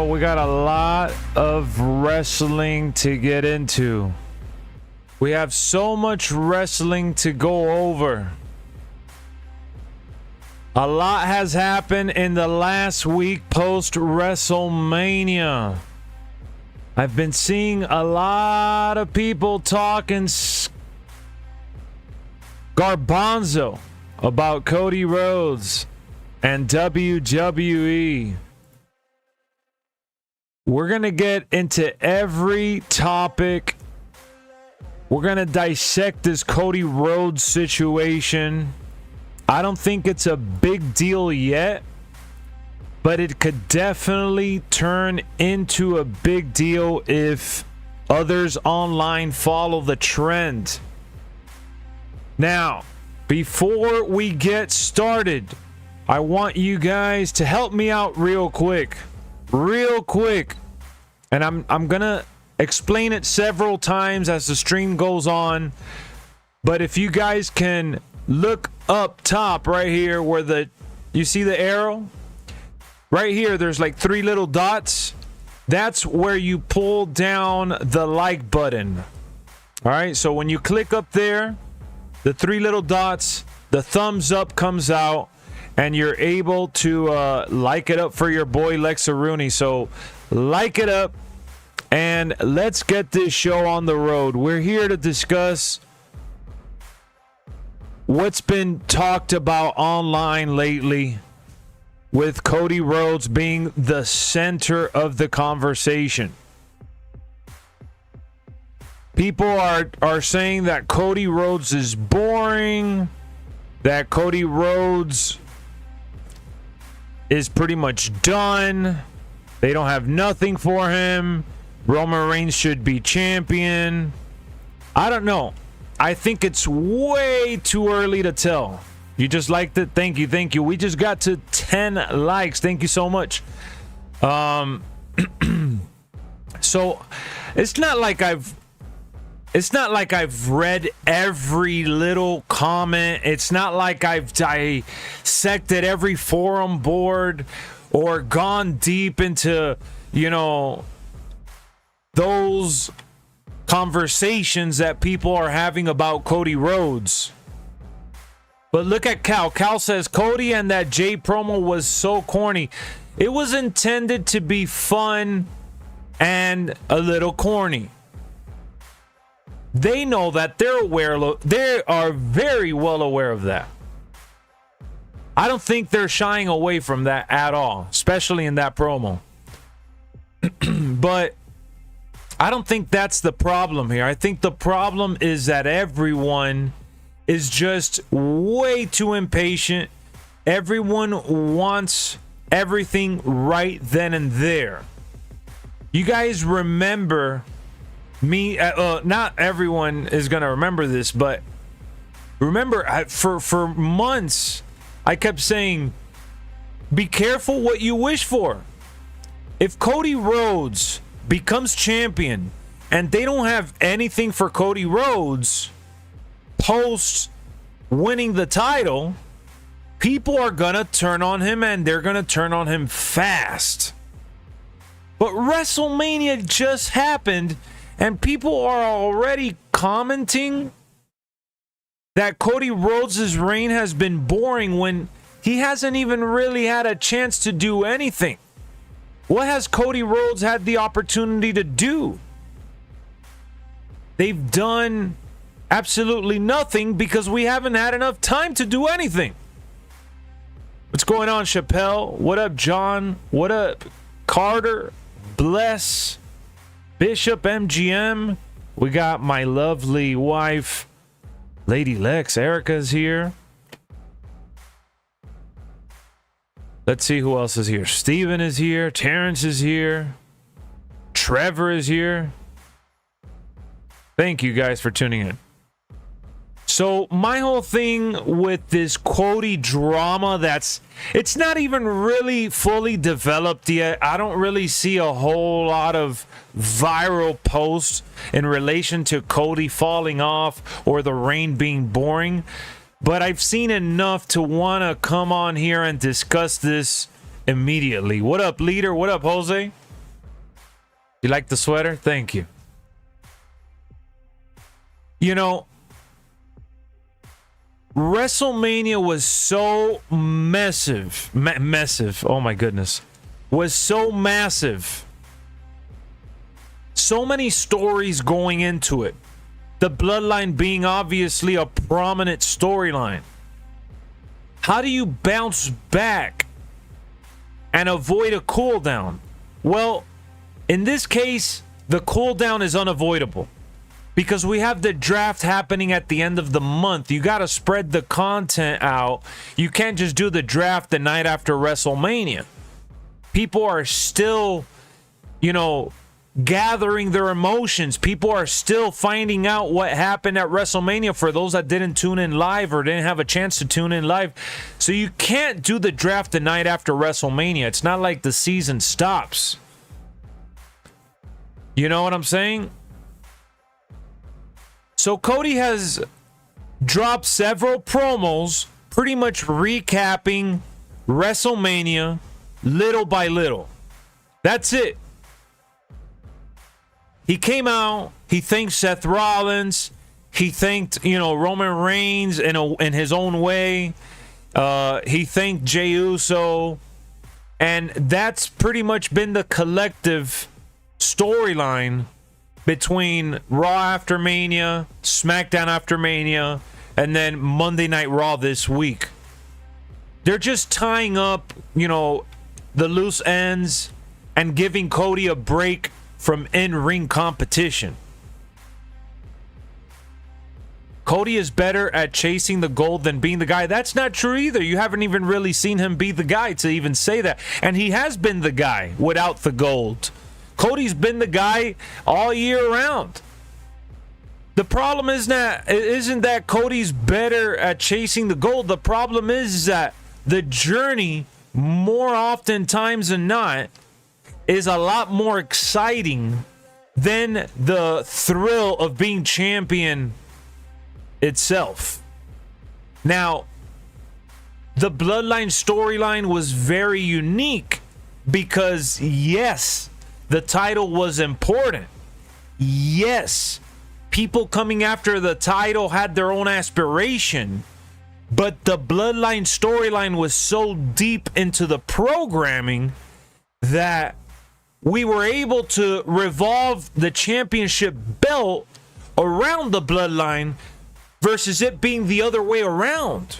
we got a lot of wrestling to get into. We have so much wrestling to go over. A lot has happened in the last week post WrestleMania. I've been seeing a lot of people talking garbanzo about Cody Rhodes and WWE. We're going to get into every topic. We're going to dissect this Cody Rhodes situation. I don't think it's a big deal yet, but it could definitely turn into a big deal if others online follow the trend. Now, before we get started, I want you guys to help me out real quick. And I'm going to explain it several times as the stream goes on. But if you guys can look up top right here where you see the arrow? Right here, there's like 3 little dots. That's where you pull down the like button. All right, so when you click up there, the 3 little dots, the thumbs up comes out, and you're able to like it up for your boy LexxExpress. So like it up, and let's get this show on the road. We're here to discuss what's been talked about online lately, with Cody Rhodes being the center of the conversation. People are saying that Cody Rhodes is boring, that Cody Rhodes is pretty much done. They don't have nothing for him. Roman Reigns should be champion. I don't know. I think it's way too early to tell. You just liked it. Thank you. We just got to 10 likes. Thank you so much. So it's not like I've read every little comment. It's not like I've dissected every forum board or gone deep into, those conversations that people are having about Cody Rhodes. But look at Cal. Cal says Cody and that Jay promo was so corny. It was intended to be fun and a little corny. They know that. They are very well aware of that. I don't think they're shying away from that at all, especially in that promo. But I don't think that's the problem here. I think the problem is that everyone is just way too impatient. Everyone wants everything right then and there. You guys remember me, not everyone is going to remember this, but remember for months, I kept saying, be careful what you wish for. If Cody Rhodes becomes champion and they don't have anything for Cody Rhodes post winning the title, people are gonna turn on him, and they're gonna turn on him fast. But WrestleMania just happened, and people are already commenting that Cody Rhodes' reign has been boring when he hasn't even really had a chance to do anything. What has Cody Rhodes had the opportunity to do? They've done absolutely nothing because we haven't had enough time to do anything. What's going on, Chappelle? What up, John? What up, Carter? Bless. Bishop MGM. We got my lovely wife, Lady Lex. Erica's here. Let's see who else is here. Steven is here. Terrence is here. Trevor is here. Thank you guys for tuning in. So my whole thing with this Cody drama, it's not even really fully developed yet. I don't really see a whole lot of viral posts in relation to Cody falling off or the reign being boring. But I've seen enough to want to come on here and discuss this immediately. What up, leader? What up, Jose? You like the sweater? Thank you. You know, WrestleMania was so massive. Massive. Oh my goodness. Was so massive. So many stories going into it. The bloodline being obviously a prominent storyline. How do you bounce back and avoid a cooldown? Well, in this case, the cooldown is unavoidable because we have the draft happening at the end of the month. You got to spread the content out. You can't just do the draft the night after WrestleMania. People are still, you know, gathering their emotions. People are still finding out what happened at WrestleMania for those that didn't tune in live or didn't have a chance to tune in live. So you can't do the draft the night after WrestleMania. It's not like the season stops. You know what I'm saying? So CODY has dropped several promos pretty much recapping WrestleMania little by little. That's it. He came out, he thanked Seth Rollins, he thanked, you know, Roman Reigns in his own way. He thanked Jey Uso. And that's pretty much been the collective storyline between Raw after Mania, SmackDown after Mania, and then Monday Night Raw this week. They're just tying up, you know, the loose ends and giving CODY a break from in-ring competition. CODY is better at chasing the gold than being the guy. That's not true either. You haven't even really seen him be the guy to even say that. And he has been the guy without the gold. CODY's been the guy all year round. The problem isn't that CODY's better at chasing the gold. The problem is that the journey, more oftentimes than not, is a lot more exciting than the thrill of being champion itself. Now, the Bloodline storyline was very unique because, yes, the title was important. Yes, people coming after the title had their own aspiration. But the Bloodline storyline was so deep into the programming that we were able to revolve the championship belt around the Bloodline versus it being the other way around.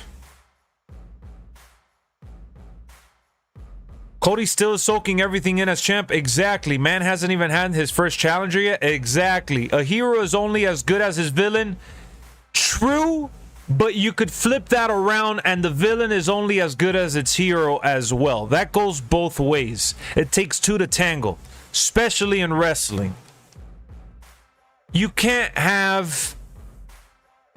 CODY still is soaking everything in as champ. Exactly. Man hasn't even had his first challenger yet. Exactly. A hero is only as good as his villain. True, but you could flip that around and the villain is only as good as its hero as well. That goes both ways. It takes two to tangle, especially in wrestling. You can't have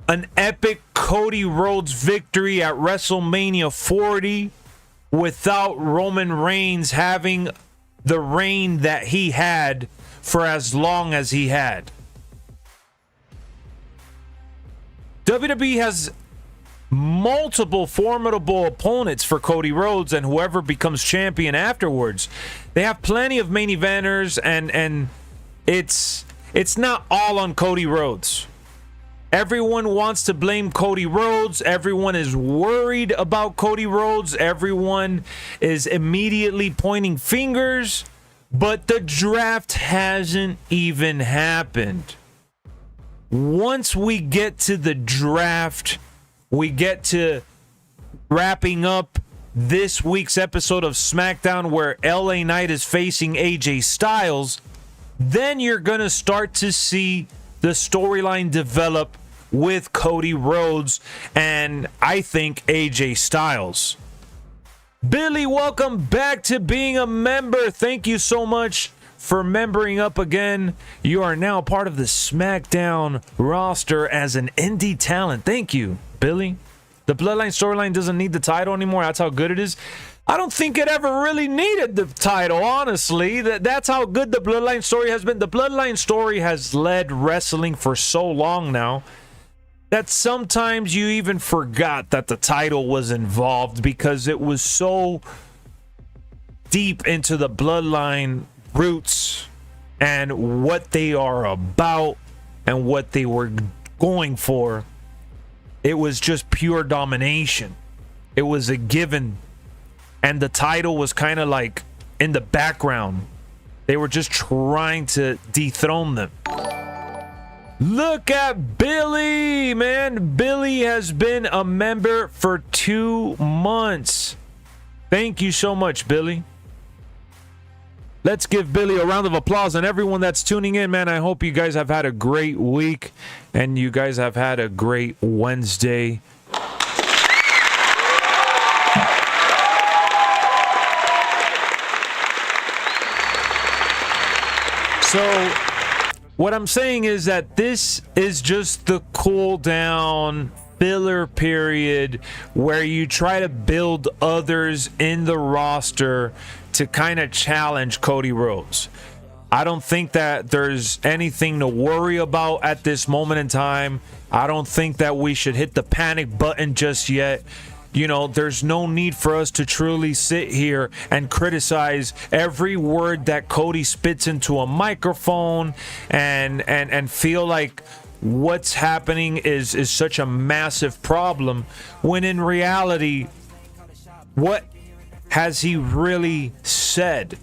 an epic Cody Rhodes victory at WrestleMania 40 without Roman Reigns having the reign that he had for as long as he had. WWE has multiple formidable opponents for Cody Rhodes and whoever becomes champion afterwards. They have plenty of main eventers, and it's not all on Cody Rhodes. Everyone wants to blame Cody Rhodes. Everyone is worried about Cody Rhodes. Everyone is immediately pointing fingers, but the draft hasn't even happened. Once we get to the draft, we get to wrapping up this week's episode of SmackDown where LA Knight is facing AJ Styles, then you're going to start to see the storyline develop with Cody Rhodes and I think AJ Styles. Billy, welcome back to being a member. Thank you so much for membering up again. You are now part of the SmackDown roster as an indie talent. Thank you, Billy. The Bloodline storyline doesn't need the title anymore. That's how good it is. I don't think it ever really needed the title, honestly. That's how good the Bloodline story has been. The Bloodline story has led wrestling for so long now that sometimes you even forgot that the title was involved because it was so deep into the Bloodline roots and what they are about and what they were going for. It was just pure domination. It was a given. And the title was kind of like in the background. They were just trying to dethrone them. Look at Billy, man. Billy has been a member for 2 months. Thank you so much, Billy. Let's give Billy a round of applause, and everyone that's tuning in, man. I hope you guys have had a great week and you guys have had a great Wednesday. So what I'm saying is that this is just the cool down filler period where you try to build others in the roster to kind of challenge Cody Rhodes. I don't think that there's anything to worry about at this moment in time. I don't think that we should hit the panic button just yet. You know, there's no need for us to truly sit here and criticize every word that Cody spits into a microphone and feel like what's happening is such a massive problem, when in reality, what has he really said?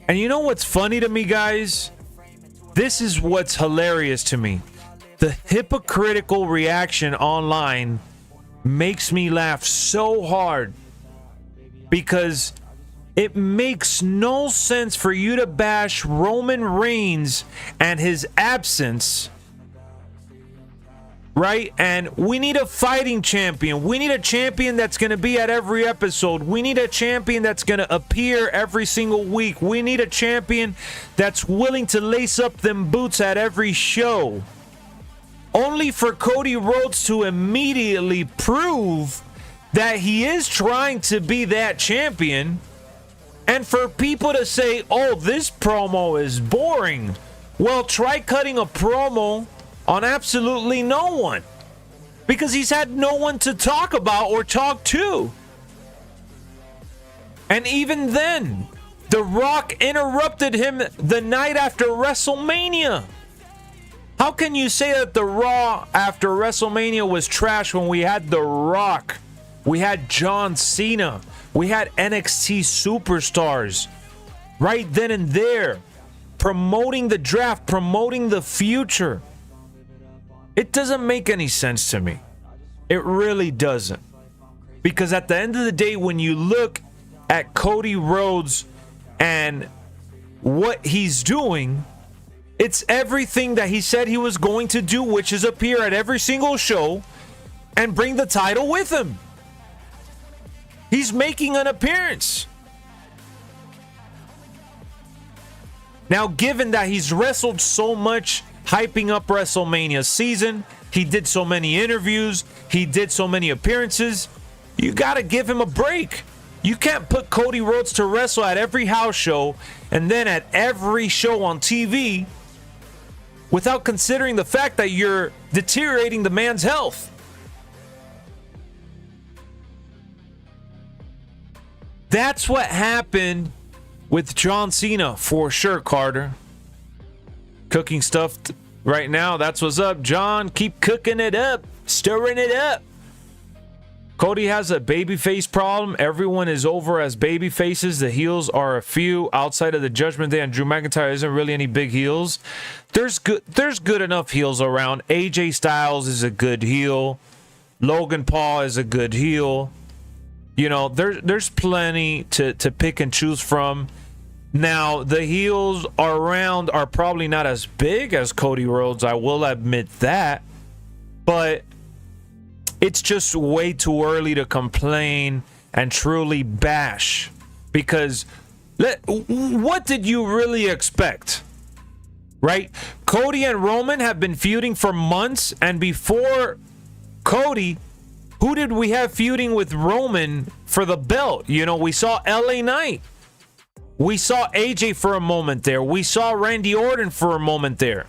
And you know what's funny to me, guys? This is what's hilarious to me. The hypocritical reaction online makes me laugh so hard, because it makes no sense for you to bash Roman Reigns and his absence, right? And we need a fighting champion. We need a champion that's going to be at every episode. We need a champion that's going to appear every single week. We need a champion that's willing to lace up them boots at every show. Only for Cody Rhodes to immediately prove that he is trying to be that champion, and for people to say, oh, this promo is boring. Well, try cutting a promo on absolutely no one, because he's had no one to talk about or talk to. And even then, The Rock interrupted him the night after WrestleMania. How can you say that the Raw after WrestleMania was trash when we had The Rock, we had John Cena, we had NXT superstars right then and there, promoting the draft, promoting the future? It doesn't make any sense to me. It really doesn't. Because at the end of the day, when you look at Cody Rhodes and what he's doing, it's everything that he said he was going to do, which is appear at every single show and bring the title with him. He's making an appearance. Now, given that he's wrestled so much, hyping up WrestleMania season, he did so many interviews, he did so many appearances, you got to give him a break. You can't put Cody Rhodes to wrestle at every house show and then at every show on TV without considering the fact that you're deteriorating the man's health. That's what happened with John Cena for sure, Carter. Cooking stuff right now. That's what's up, John. Keep cooking it up, stirring it up. Cody has a babyface problem. Everyone is over as babyfaces. The heels are a few. Outside of the Judgment Day and Drew McIntyre, isn't really any big heels. There's good enough heels around. AJ Styles is a good heel. Logan Paul is a good heel. You know, there's plenty to pick and choose from. Now, the heels around are probably not as big as Cody Rhodes. I will admit that. But it's just way too early to complain and truly bash, because what did you really expect, right? Cody and Roman have been feuding for months, and before Cody, who did we have feuding with Roman for the belt? You know, we saw LA Knight. We saw AJ for a moment there. We saw Randy Orton for a moment there.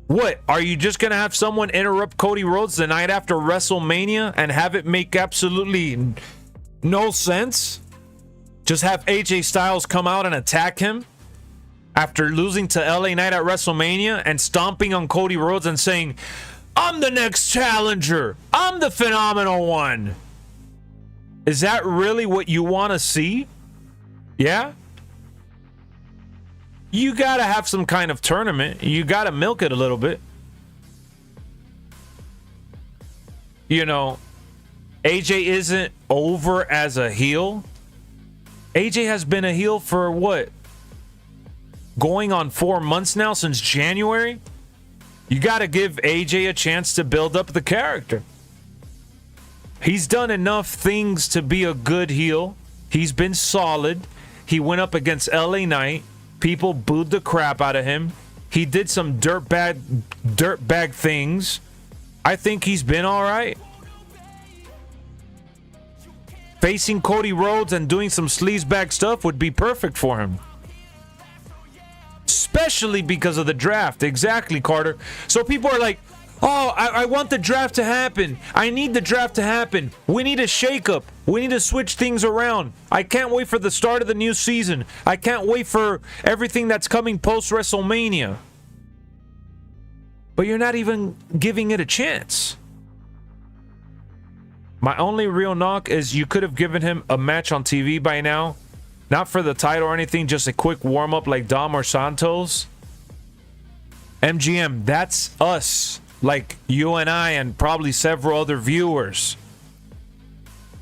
What, are you just going to have someone interrupt Cody Rhodes the night after WrestleMania and have it make absolutely no sense? Just have AJ Styles come out and attack him after losing to LA Knight at WrestleMania and stomping on Cody Rhodes and saying, I'm the next challenger. I'm the phenomenal one. Is that really what you want to see? Yeah? You got to have some kind of tournament. You got to milk it a little bit. You know, AJ isn't over as a heel. AJ has been a heel for what? Going on 4 months now, since January? You got to give AJ a chance to build up the character. He's done enough things to be a good heel. He's been solid. He went up against LA Knight. People booed the crap out of him. He did some dirtbag things. I think he's been all right. Facing Cody Rhodes and doing some sleazebag stuff would be perfect for him. Especially because of the draft. Exactly, Carter. So people are like, oh, I want the draft to happen. I need the draft to happen. We need a shakeup. We need to switch things around. I can't wait for the start of the new season. I can't wait for everything that's coming post-WrestleMania. But you're not even giving it a chance. My only real knock is you could have given him a match on TV by now. Not for the title or anything, just a quick warm-up like Dom or Santos. MGM, that's us. Like you and I and probably several other viewers.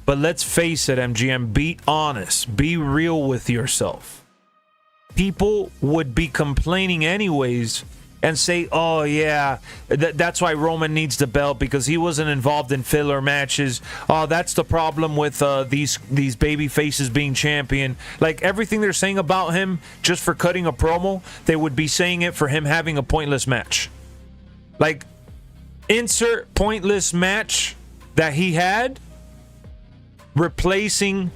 But let's face it, MGM, be honest. Be real with yourself. People would be complaining anyways and say, oh yeah, that's why Roman needs the belt, because he wasn't involved in filler matches. Oh, that's the problem with these baby faces being champion. Like everything they're saying about him just for cutting a promo, they would be saying it for him having a pointless match. Like, insert pointless match that he had, replacing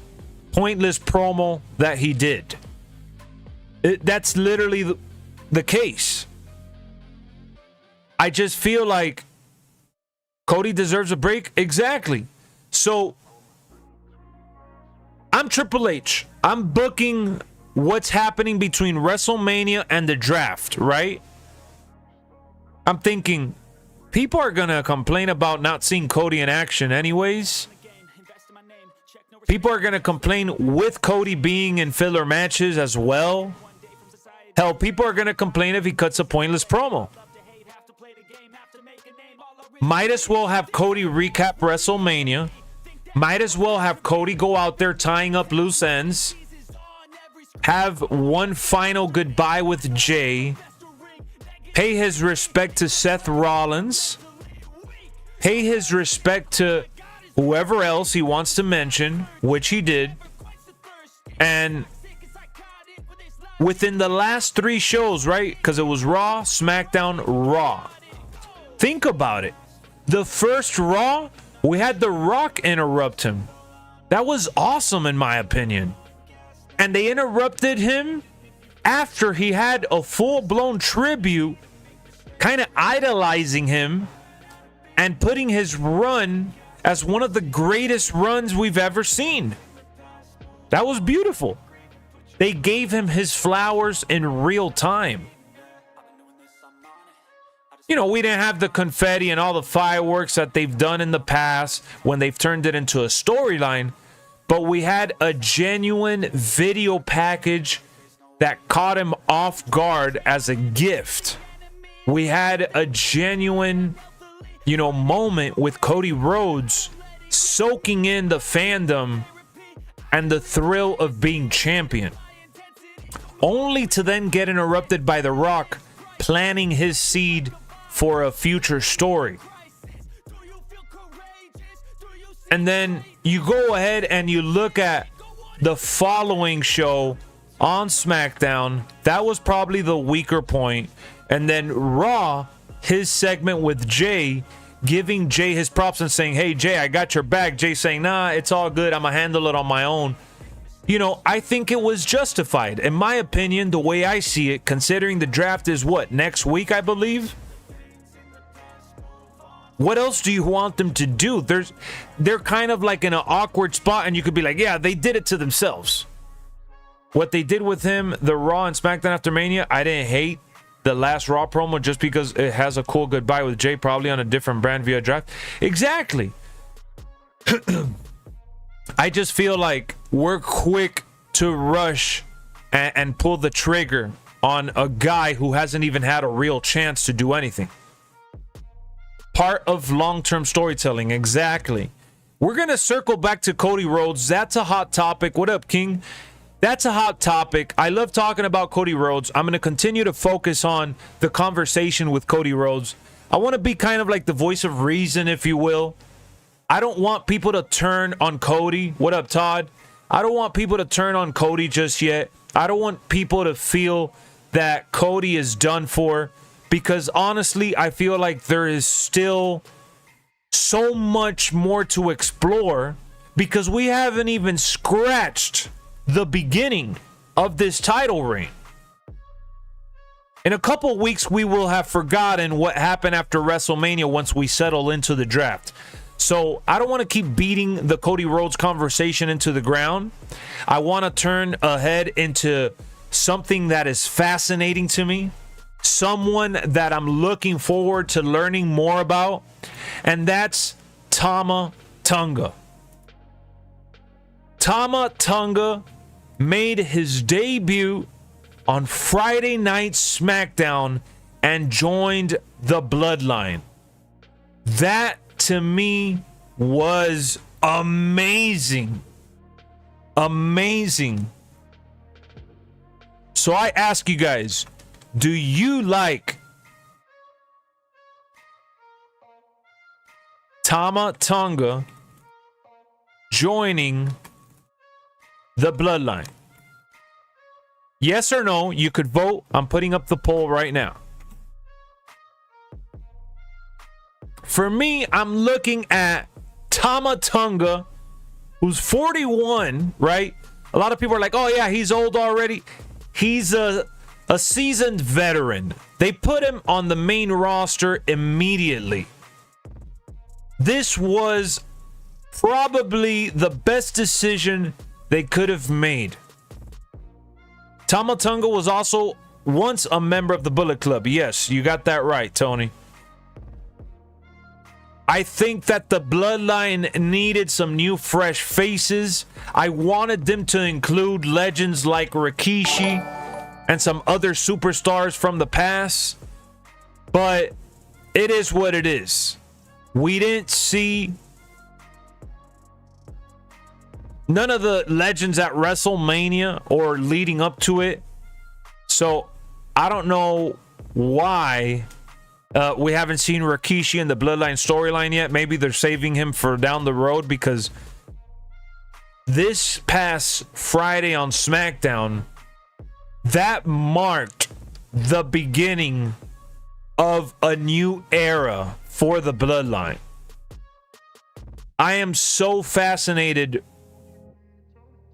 pointless promo that he did. That's literally the case. I just feel like Cody deserves a break. Exactly. So I'm Triple H. I'm booking what's happening between WrestleMania and the draft, right? I'm thinking people are going to complain about not seeing Cody in action anyways. People are going to complain with Cody being in filler matches as well. Hell, people are going to complain if he cuts a pointless promo. Might as well have Cody recap WrestleMania. Might as well have Cody go out there tying up loose ends. Have one final goodbye with Jay. Pay his respect to Seth Rollins. Pay his respect to whoever else he wants to mention, which he did. And within the last 3 shows, right? Because it was Raw, SmackDown, Raw. Think about it. The first Raw, we had The Rock interrupt him. That was awesome in my opinion. And they interrupted him after he had a full-blown tribute, kind of idolizing him and putting his run as one of the greatest runs we've ever seen. That was beautiful. They gave him his flowers in real time. You know, we didn't have the confetti and all the fireworks that they've done in the past when they've turned it into a storyline, but we had a genuine video package that caught him off guard as a gift. We had a genuine, moment with Cody Rhodes soaking in the fandom and the thrill of being champion, only to then get interrupted by The Rock planting his seed for a future story. And then you go ahead and you look at the following show on SmackDown. That was probably the weaker point. And then Raw, his segment with Jay, giving Jay his props and saying, hey, Jay, I got your back. Jay saying, nah, it's all good. I'm going to handle it on my own. I think it was justified. In my opinion, the way I see it, considering the draft is what, next week, I believe? What else do you want them to do? They're kind of like in an awkward spot, and you could be like, yeah, they did it to themselves. What they did with him, the Raw and SmackDown after Mania, I didn't hate the last Raw promo just because it has a cool goodbye with Jay, probably on a different brand via draft. Exactly. I just feel like we're quick to rush and pull the trigger on a guy who hasn't even had a real chance to do anything. Part of long-term storytelling, exactly. We're going to circle back to Cody Rhodes. That's a hot topic. What up, King? That's a hot topic. I love talking about Cody Rhodes. I'm going to continue to focus on the conversation with Cody Rhodes. I want to be kind of like the voice of reason, if you will. I don't want people to turn on Cody. What up, Todd? I don't want people to turn on Cody just yet. I don't want people to feel that Cody is done for, because honestly, I feel like there is still so much more to explore, because we haven't even scratched the beginning of this title reign. In a couple weeks, we will have forgotten what happened after WrestleMania once we settle into the draft. So I don't want to keep beating the Cody Rhodes conversation into the ground. I want to turn ahead into something that is fascinating to me, someone that I'm looking forward to learning more about, and that's TAMA TONGA. TAMA TONGA made his debut on Friday Night SmackDown and joined the Bloodline. That, to me, was amazing. Amazing. So I ask you guys, do you like TAMA TONGA joining the Bloodline? Yes or no? You could vote. I'm putting up the poll right now. For me, I'm looking at TAMA TONGA, who's 41, right? A lot of people are like, oh yeah, he's old already. He's a seasoned veteran. They put him on the main roster immediately. This was probably the best decision they could have made. TAMA TONGA was also once a member of the Bullet Club. Yes, you got that right, Tony. I think that the Bloodline needed some new fresh faces. I wanted them to include legends like Rikishi and some other superstars from the past. But it is what it is. We didn't see none of the legends at WrestleMania or leading up to it. So I don't know why we haven't seen Rikishi in the Bloodline storyline yet. Maybe they're saving him for down the road, because this past Friday on SmackDown, that marked the beginning of a new era for the Bloodline. I am so fascinated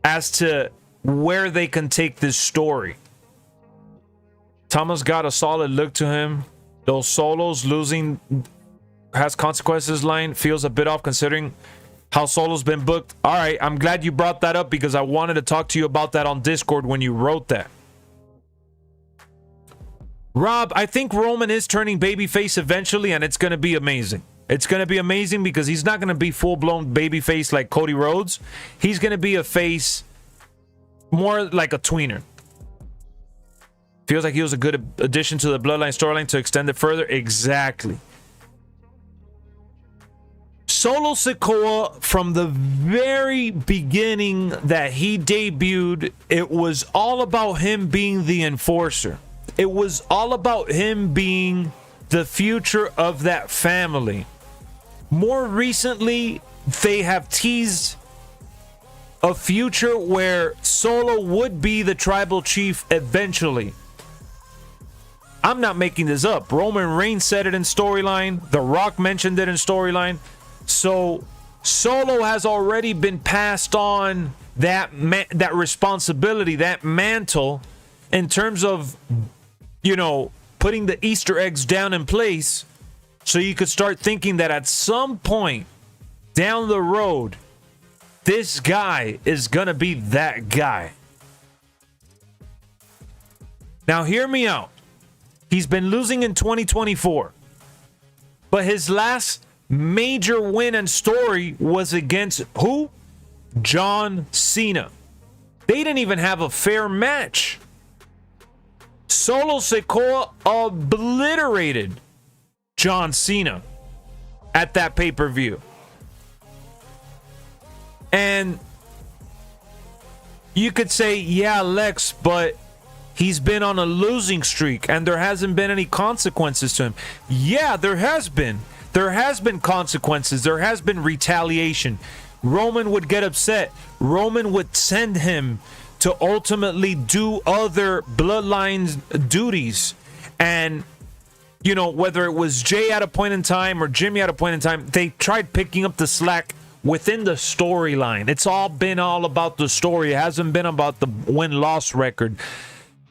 as to where they can take this story. Tama's got a solid look to him. Those solos, losing has consequences line feels a bit off considering how Solo's been booked. All right, I'm glad you brought that up, because I wanted to talk to you about that on Discord when you wrote that. Rob, I think Roman is turning babyface eventually, and it's going to be amazing. It's going to be amazing because he's not going to be full-blown babyface like Cody Rhodes. He's going to be a face more like a tweener. Feels like he was a good addition to the Bloodline storyline to extend it further. Exactly. Solo Sikoa, from the very beginning that he debuted, it was all about him being the enforcer. It was all about him being the future of that family. More recently, they have teased a future where Solo would be the tribal chief eventually. I'm not making this up. Roman Reigns said it in storyline. The Rock mentioned it in storyline. So Solo has already been passed on that responsibility, that mantle, in terms of, you know, putting the Easter eggs down in place, so you could start thinking that at some point down the road, this guy is gonna be that guy. Now, hear me out. He's been losing in 2024. But his last major win and story was against who? John Cena. They didn't even have a fair match. Solo Sikoa obliterated John Cena at that pay-per-view. And you could say, yeah, Lex, but he's been on a losing streak and there hasn't been any consequences to him. Yeah, there has been. There has been consequences. There has been retaliation. Roman would get upset. Roman would send him to ultimately do other bloodlines duties. And, you know, whether it was Jay at a point in time or Jimmy at a point in time, they tried picking up the slack within the storyline. It's all been all about the story. It hasn't been about the win-loss record,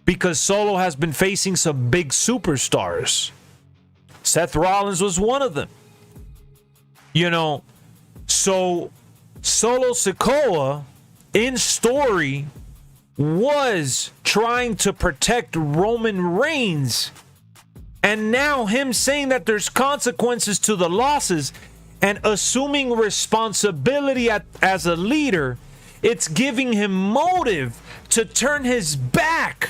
because Solo has been facing some big superstars. Seth Rollins was one of them. You know, so Solo Sikoa in story was trying to protect Roman Reigns. And now him saying that there's consequences to the losses and assuming responsibility as a leader, it's giving him motive to turn his back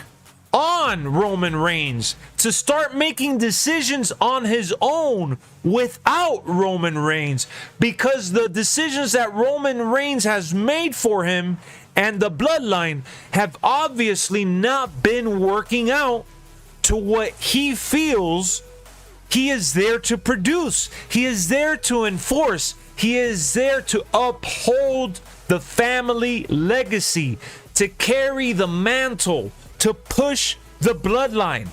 on Roman Reigns, to start making decisions on his own without Roman Reigns, because the decisions that Roman Reigns has made for him and the bloodline have obviously not been working out to what he feels he is there to produce. He is there to enforce. He is there to uphold the family legacy, to carry the mantle, to push the bloodline.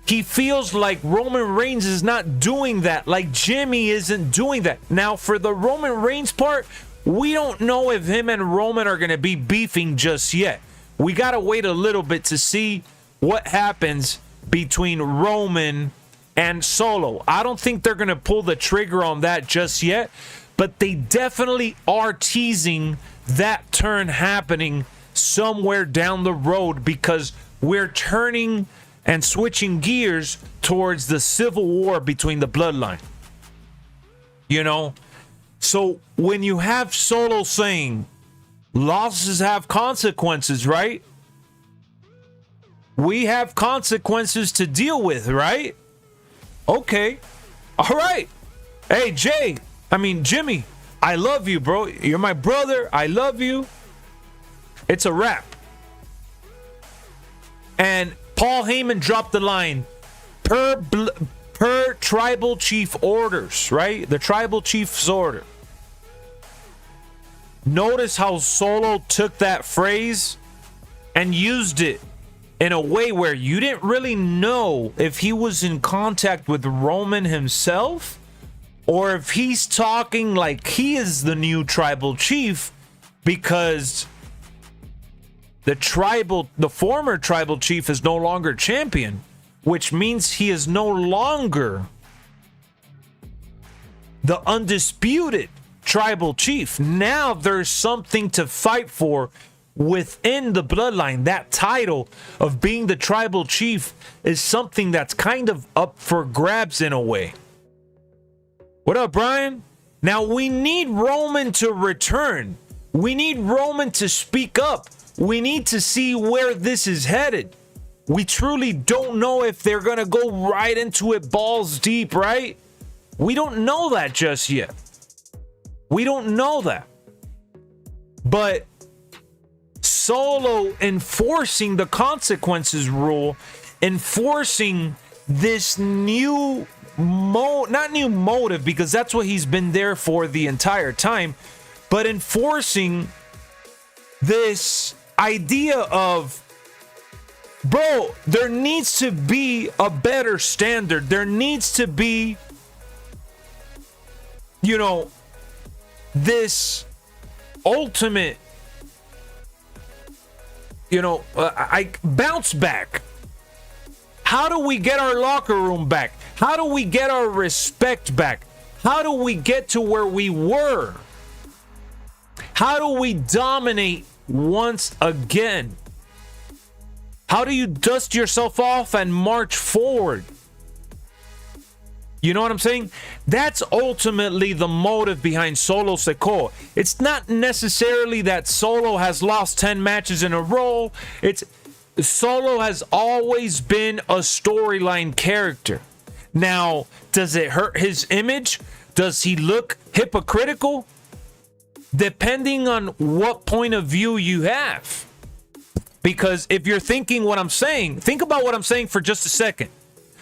He feels like Roman Reigns is not doing that, like Jimmy isn't doing that. Now, for the Roman Reigns part, we don't know if him and Roman are going to be beefing just yet. We got to wait a little bit to see what happens between Roman and Solo. I don't think they're going to pull the trigger on that just yet, but they definitely are teasing that turn happening somewhere down the road, because we're turning and switching gears towards the civil war between the bloodline. You know? So when you have Solo saying losses have consequences, right? We have consequences to deal with, right? Okay. All right. Hey, Jimmy, I love you, bro. You're my brother. I love you. It's a wrap. And Paul Heyman dropped the line per tribal chief orders, right? The tribal chief's order. Notice how Solo took that phrase and used it in a way where you didn't really know if he was in contact with Roman himself or if he's talking like he is the new tribal chief, because the former tribal chief is no longer champion, which means he is no longer the undisputed tribal chief. Now there's something to fight for within the bloodline. That title of being the tribal chief is something that's kind of up for grabs in a way. What up, Brian? Now we need Roman to return. We need Roman to speak up. We need to see where this is headed. We truly don't know if they're going to go right into it balls deep, right? We don't know that just yet. We don't know that. But Solo enforcing the consequences rule, enforcing this new not new motive, because that's what he's been there for the entire time, but enforcing this idea of, bro, there needs to be a better standard. There needs to be, you know, this ultimate, you know, I bounce back. How do we get our locker room back? How do we get our respect back? How do we get to where we were? How do we dominate once again? How do you dust yourself off and march forward? You know what I'm saying? That's ultimately the motive behind Solo Sikoa. It's not necessarily that Solo has lost 10 matches in a row. It's Solo has always been a storyline character. Now, does it hurt his image? Does he look hypocritical? Depending on what point of view you have. Because if you're thinking what I'm saying, think about what I'm saying for just a second.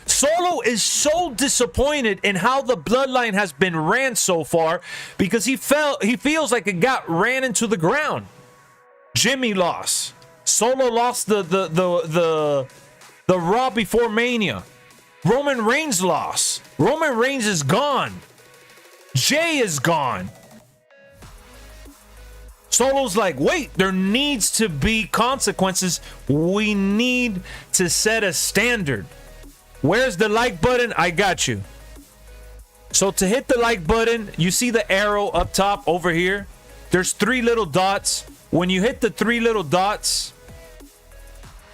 Solo is so disappointed in how the bloodline has been ran so far because he feels like it got ran into the ground. Jimmy lost. Solo lost the Raw before Mania. Roman Reigns lost. Roman Reigns is gone. Jay is gone. Solo's like, wait, there needs to be consequences. We need to set a standard. Where's the like button? I got you. So to hit the like button, you see the arrow up top over here. There's 3 little dots. When you hit the 3 little dots,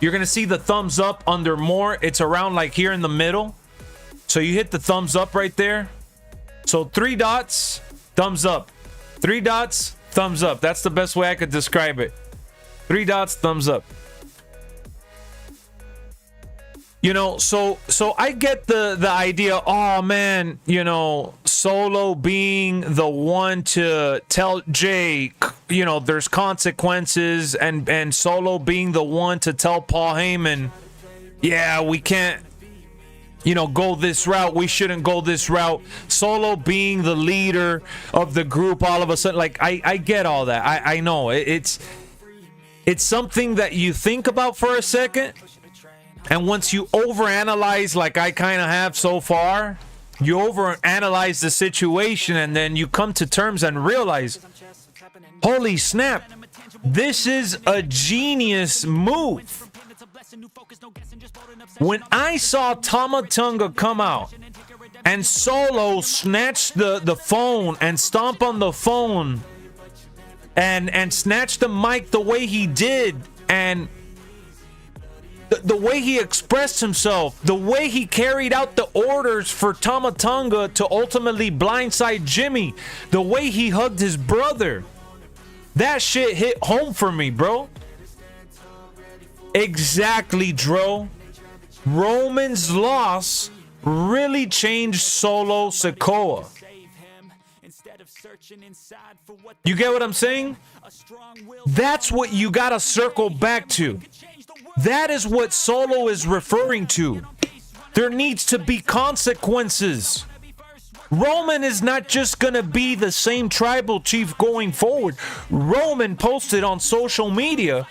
you're going to see the thumbs up under more. It's around like here in the middle. So you hit the thumbs up right there. So 3 dots, thumbs up. 3 dots, thumbs up. That's the best way I could describe it. 3 dots, thumbs up. You know, so I get the idea, oh man, you know, Solo being the one to tell Jay, you know, there's consequences, and Solo being the one to tell Paul Heyman, yeah, we can't, you know, go this route. We shouldn't go this route. Solo being the leader of the group all of a sudden, like, I get all that. I know it's something that you think about for a second. And once you overanalyze, like I kind of have so far, you overanalyze the situation and then you come to terms and realize, holy snap, this is a genius move. When I saw TAMA TONGA come out and Solo snatch the phone and stomp on the phone and snatch the mic the way he did, and the way he expressed himself, the way he carried out the orders for TAMA TONGA to ultimately blindside Jimmy, the way he hugged his brother, that shit hit home for me, bro. Exactly, Dro. Roman's loss really changed Solo Sikoa. You get what I'm saying? That's what you gotta circle back to. That is what Solo is referring to. There needs to be consequences. Roman is not just gonna be the same tribal chief going forward. Roman posted on social media,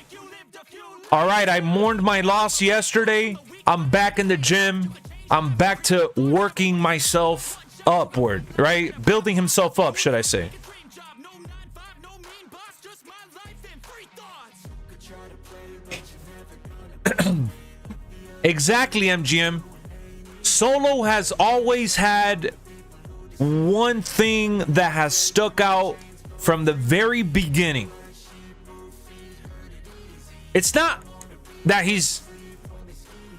all right, I mourned my loss yesterday. I'm back in the gym. I'm back to working myself upward, right? Building himself up, should I say. Exactly, MGM. Solo has always had one thing that has stuck out from the very beginning. It's not that he's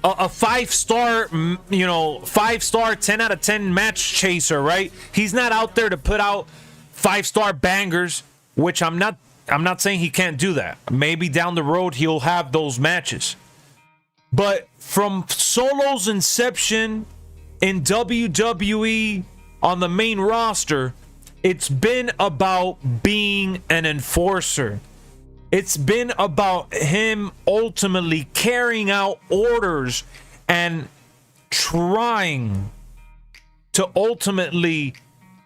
a 5-star, you know, 5-star, 10 out of 10 match chaser, right? He's not out there to put out 5-star bangers, which I'm not saying he can't do that. Maybe down the road he'll have those matches. But from Solo's inception in WWE on the main roster, it's been about being an enforcer. It's been about him ultimately carrying out orders and trying to ultimately,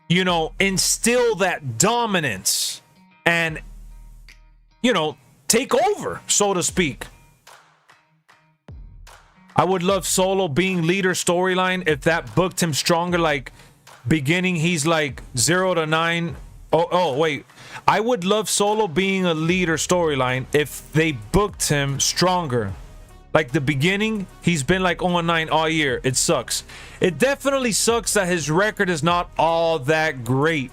you know, instill that dominance and, you know, take over, so to speak. I would love Solo being leader storyline if that booked him stronger. Like beginning, he's like 0 to 9. Oh, wait. I would love Solo being a leader storyline if they booked him stronger. Like the beginning, he's been like 0-9 all year. It sucks. It definitely sucks that his record is not all that great.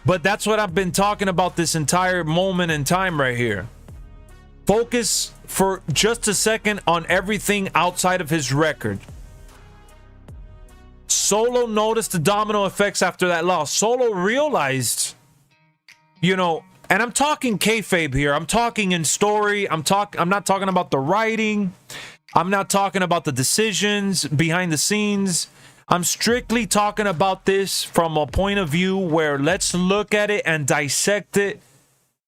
But that's what I've been talking about this entire moment in time right here. focus for just a second on everything outside of his record. Solo noticed the domino effects after that loss. Solo realized, you know, and I'm talking kayfabe here. I'm talking in story. I'm not talking about the writing. I'm not talking about the decisions behind the scenes. I'm strictly talking about this from a point of view where let's look at it and dissect it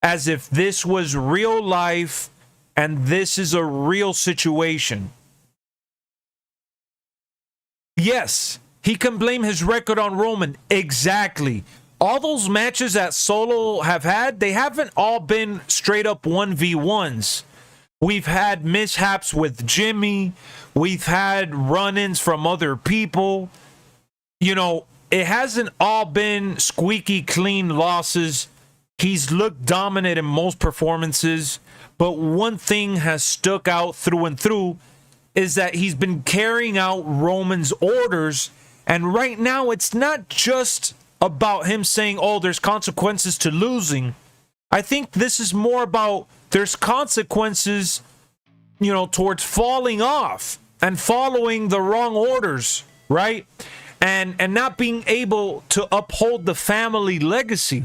as if this was real life and this is a real situation. Yes, he can blame his record on Roman. Exactly. All those matches that Solo have had, they haven't all been straight up 1v1s. We've had mishaps with Jimmy. We've had run-ins from other people. You know, it hasn't all been squeaky clean losses. He's looked dominant in most performances. But one thing has stuck out through and through is that he's been carrying out Roman's orders. And right now, it's not just about him saying, oh, there's consequences to losing. I think this is more about there's consequences, you know, towards falling off and following the wrong orders, right? And not being able to uphold the family legacy.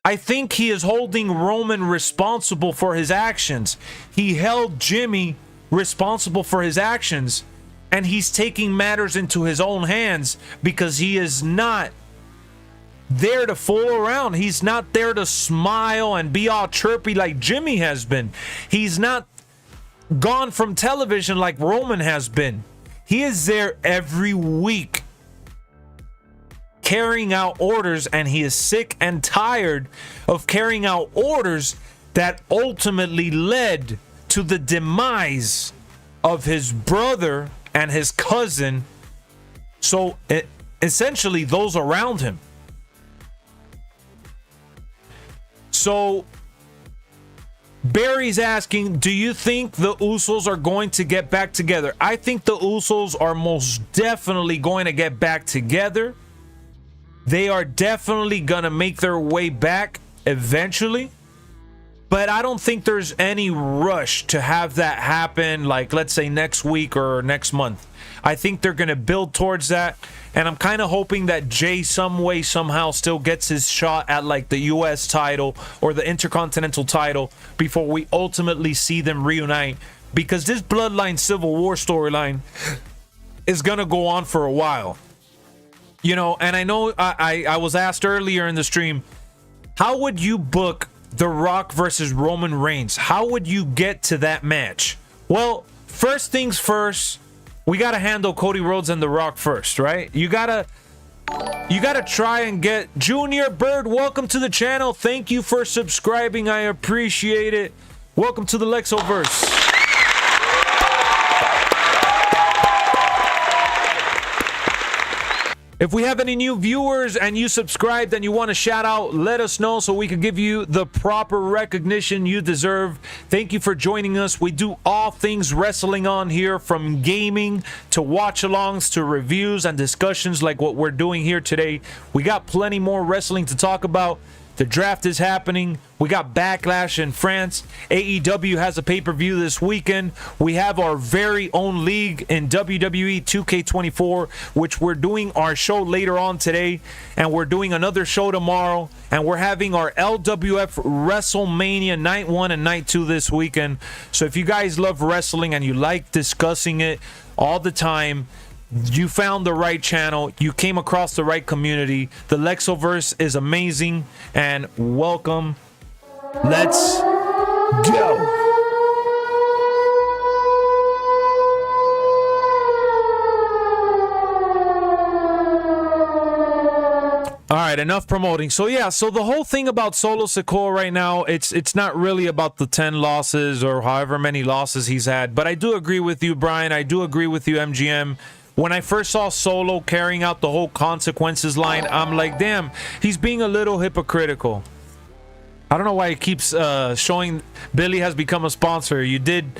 I think he is holding Roman responsible for his actions. He held Jimmy responsible for his actions, and he's taking matters into his own hands because he is not there to fool around. He's not there to smile and be all chirpy like Jimmy has been. He's not gone from television like Roman has been. He is there every week carrying out orders, and he is sick and tired of carrying out orders that ultimately led to the demise of his brother and his cousin. So essentially those around him. So Barry's asking, do you think the Usos are going to get back together? I think the Usos are most definitely going to get back together. They are definitely going to make their way back eventually. But I don't think there's any rush to have that happen, like, let's say next week or next month. I think they're going to build towards that. And I'm kind of hoping that Jay some way, somehow still gets his shot at like the US title or the Intercontinental title before we ultimately see them reunite. Because this Bloodline Civil War storyline is going to go on for a while. You know, and I know I was asked earlier in the stream, how would you book The Rock versus Roman Reigns? How would you get to that match? Well, first things first, we got to handle Cody Rhodes and The Rock first, right? You gotta try and get Junior Bird. Welcome to the channel. Thank you for subscribing. I appreciate it. Welcome to the LexxoVerse. If we have any new viewers and you subscribed and you want a shout out, let us know so we can give you the proper recognition you deserve. Thank you for joining us. We do all things wrestling on here, from gaming to watch-alongs to reviews and discussions like what we're doing here today. We got plenty more wrestling to talk about. The draft is happening. We got Backlash in France. AEW has a pay-per-view this weekend. We have our very own league in WWE 2K24, which we're doing our show later on today. And we're doing another show tomorrow. And we're having our LWF WrestleMania Night 1 and Night 2 this weekend. So if you guys love wrestling and you like discussing it all the time, you found the right channel. You came across the right community. The LexxoVerse is amazing, and welcome. Let's go. All right, enough promoting. So yeah, so the whole thing about Solo Sikoa right now, it's not really about the 10 losses or however many losses he's had. But I do agree with you, Brian. I do agree with you, MGM. When I first saw Solo carrying out the whole consequences line, I'm like, damn, he's being a little hypocritical. I don't know why it keeps showing Billy has become a sponsor. You did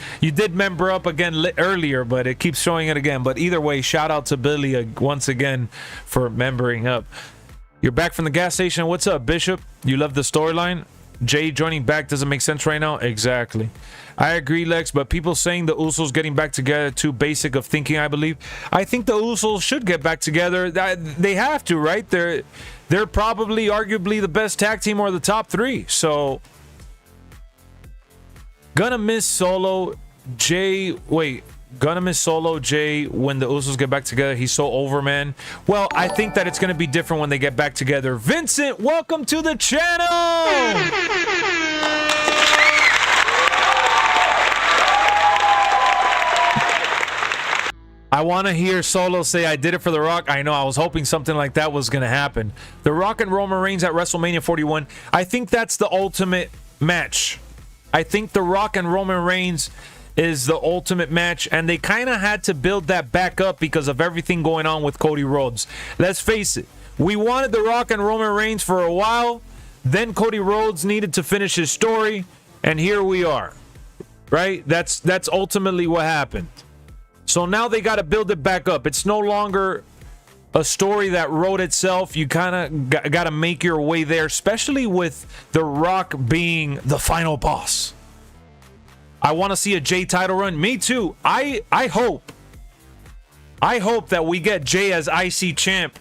member up again earlier, but it keeps showing it again. But either way, shout out to Billy once again for membering up. You're back from the gas station. What's up, Bishop? You love the storyline? Jay joining back doesn't make sense right now. Exactly. I agree, Lex, but people saying the Usos getting back together too basic of thinking, I believe. I think the Usos should get back together. They have to, right? They're probably arguably the best tag team or the top 3. So gonna miss Solo Jay. Wait, gonna miss Solo Jay when the Usos get back together. He's so over, man. Well, I think that it's gonna be different when they get back together. Vincent, welcome to the channel. I want to hear Solo say, I did it for The Rock. I know, I was hoping something like that was going to happen. The Rock and Roman Reigns at WrestleMania 41. I think that's the ultimate match. I think The Rock and Roman Reigns is the ultimate match, and they kind of had to build that back up because of everything going on with Cody Rhodes. Let's face it, we wanted The Rock and Roman Reigns for a while. Then Cody Rhodes needed to finish his story, and here we are. Right? That's ultimately what happened. So now they got to build it back up. It's no longer a story that wrote itself. You kind of got to make your way there, especially with The Rock being the final boss. I want to see a Jay title run. Me too. I hope that we get Jay as IC champ.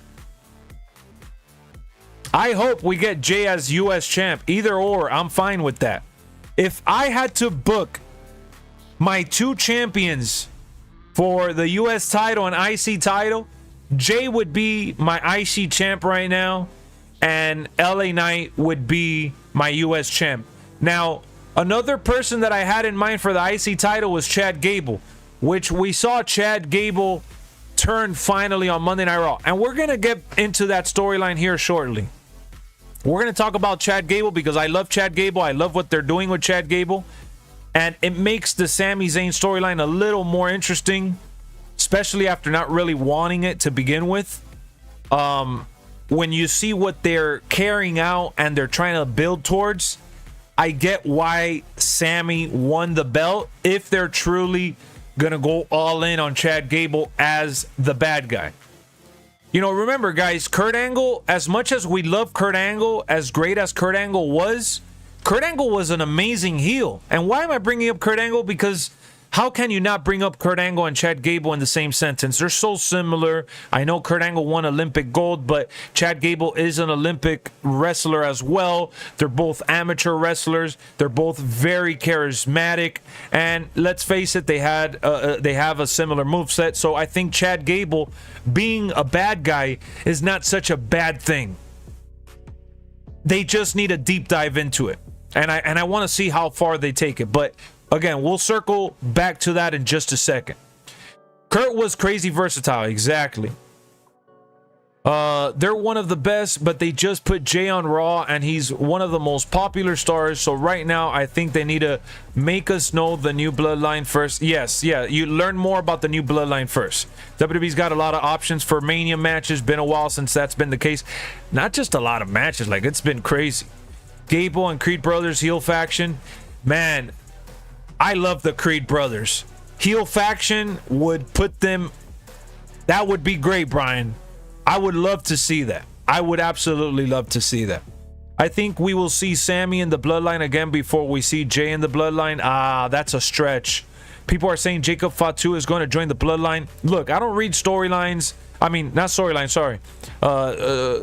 I hope we get Jay as US champ. Either or, I'm fine with that. If I had to book my 2 champions for the US title and IC title, Jay would be my IC champ right now, and LA Knight would be my US champ. Now, another person that I had in mind for the IC title was Chad Gable, which we saw Chad Gable turn finally on Monday Night Raw. And we're going to get into that storyline here shortly. We're going to talk about Chad Gable because I love Chad Gable. I love what they're doing with Chad Gable. And it makes the Sami Zayn storyline a little more interesting, especially after not really wanting it to begin with. When you see what they're carrying out and they're trying to build towards, I get why Sami won the belt if they're truly going to go all in on Chad Gable as the bad guy. You know, remember, guys, Kurt Angle, as much as we love Kurt Angle, as great as Kurt Angle was an amazing heel. And why am I bringing up Kurt Angle? Because how can you not bring up Kurt Angle and Chad Gable in the same sentence? They're so similar. I know Kurt Angle won Olympic gold, but Chad Gable is an Olympic wrestler as well. They're both amateur wrestlers. They're both very charismatic. And let's face it, they have a similar moveset. So I think Chad Gable being a bad guy is not such a bad thing. They just need a deep dive into it. And I want to see how far they take it. But again, we'll circle back to that in just a second. Kurt was crazy versatile. Exactly. They're one of the best, but they just put Jay on Raw, and he's one of the most popular stars. So right now, I think they need to make us know the new Bloodline first. Yes, yeah, you learn more about the new Bloodline first. WWE's got a lot of options for Mania matches. Been a while since that's been the case. Not just a lot of matches, like it's been crazy. Gable and Creed Brothers heel faction. Man, I love the Creed Brothers. Heel faction would put them... That would be great, Brian. I would love to see that. I would absolutely love to see that. I think we will see Sami in the Bloodline again before we see Jay in the Bloodline. That's a stretch. People are saying Jacob Fatu is going to join the Bloodline. Look, I don't read storylines. I mean, not storylines, sorry.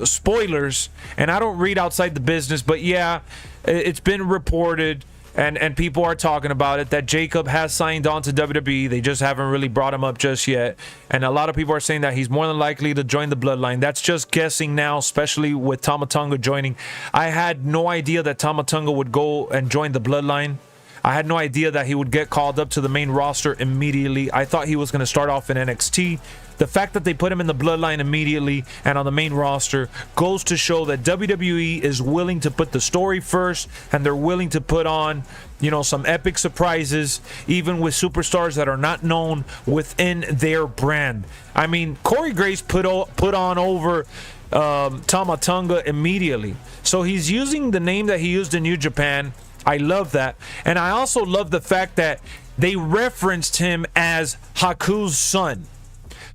Spoilers. And I don't read outside the business. But yeah, it's been reported. And people are talking about it, that Jacob has signed on to WWE. They just haven't really brought him up just yet. And a lot of people are saying that he's more than likely to join the Bloodline. That's just guessing now, especially with Tama Tonga joining. I had no idea that Tama Tonga would go and join the Bloodline. I had no idea that he would get called up to the main roster immediately. I thought he was going to start off in NXT. The fact that they put him in the Bloodline immediately and on the main roster goes to show that WWE is willing to put the story first, and they're willing to put on, you know, some epic surprises, even with superstars that are not known within their brand. I mean, Corey Graves put on over Tama Tonga immediately. So he's using the name that he used in New Japan. I love that. And I also love the fact that they referenced him as Haku's son.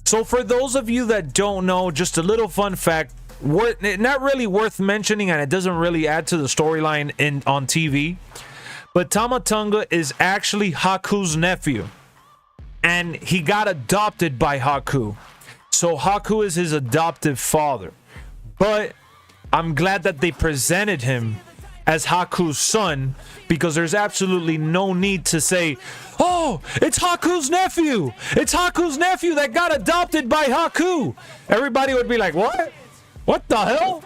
So for those of you that don't know, just a little fun fact, not really worth mentioning, and it doesn't really add to the storyline on TV. But Tama Tonga is actually Haku's nephew, and he got adopted by Haku. So Haku is his adoptive father. But I'm glad that they presented him as Haku's son, because there's absolutely no need to say, oh, it's Haku's nephew. It's Haku's nephew that got adopted by Haku. Everybody would be like, what? What the hell?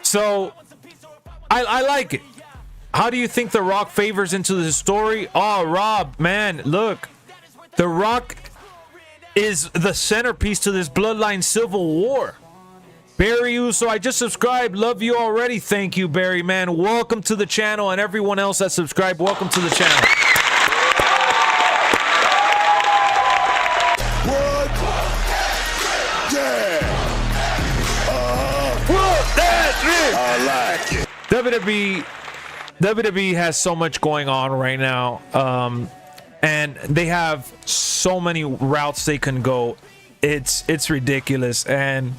So I like it. How do you think The Rock favors into the story? Oh, Rob, man, look. The Rock is the centerpiece to this Bloodline Civil War. Barry Uso, I just subscribed. Love you already. Thank you, Barry, man. Welcome to the channel, and everyone else that subscribed, welcome to the channel. What? Yeah. That's it. I like it. WWE has so much going on right now, and they have so many routes they can go. It's ridiculous. And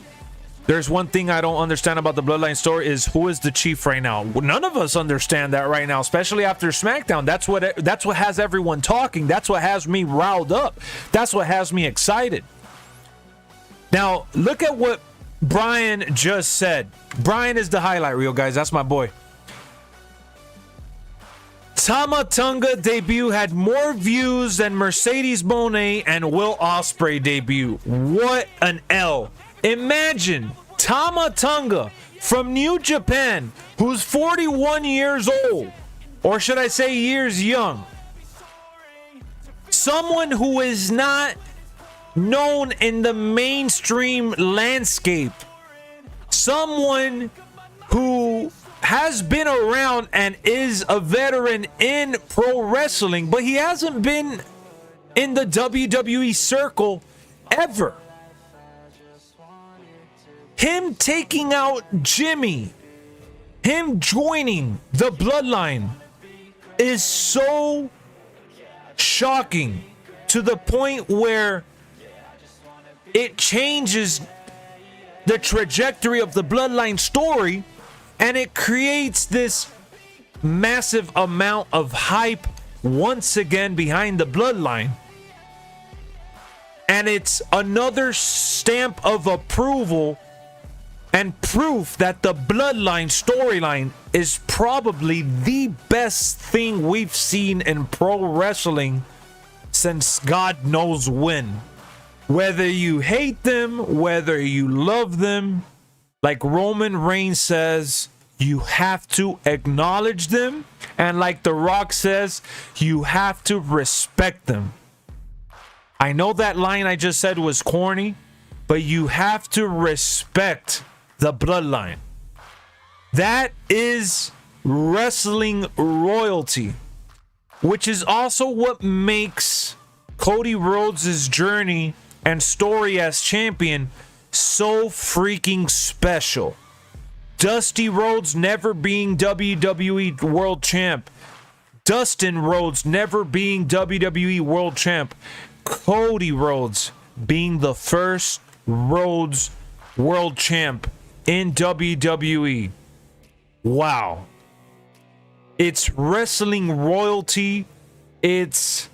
there's one thing I don't understand about the Bloodline story is who is the chief right now. None of us understand that right now, especially after SmackDown. That's what has everyone talking. That's what has me riled up. That's what has me excited. Now, look at what Brian just said. Brian is the highlight reel, guys. That's my boy. Tama Tonga debut had more views than Mercedes Moné and Will Ospreay debut. What an L. Imagine Tama Tonga from New Japan, who's 41 years old, or should I say years young. Someone who is not known in the mainstream landscape. Someone who has been around and is a veteran in pro wrestling, but he hasn't been in the WWE circle ever. Him taking out Jimmy, him joining the Bloodline is so shocking to the point where it changes the trajectory of the Bloodline story, and it creates this massive amount of hype once again behind the Bloodline. And it's another stamp of approval and proof that the Bloodline storyline is probably the best thing we've seen in pro wrestling since God knows when. Whether you hate them, whether you love them, like Roman Reigns says, you have to acknowledge them. And like The Rock says, you have to respect them. I know that line I just said was corny, but you have to respect the Bloodline. That is wrestling royalty, which is also what makes Cody Rhodes' journey and story as champion so freaking special. Dusty Rhodes never being WWE World Champ. Dustin Rhodes never being WWE World Champ. Cody Rhodes being the first Rhodes World Champ in WWE. Wow. It's wrestling royalty. It's,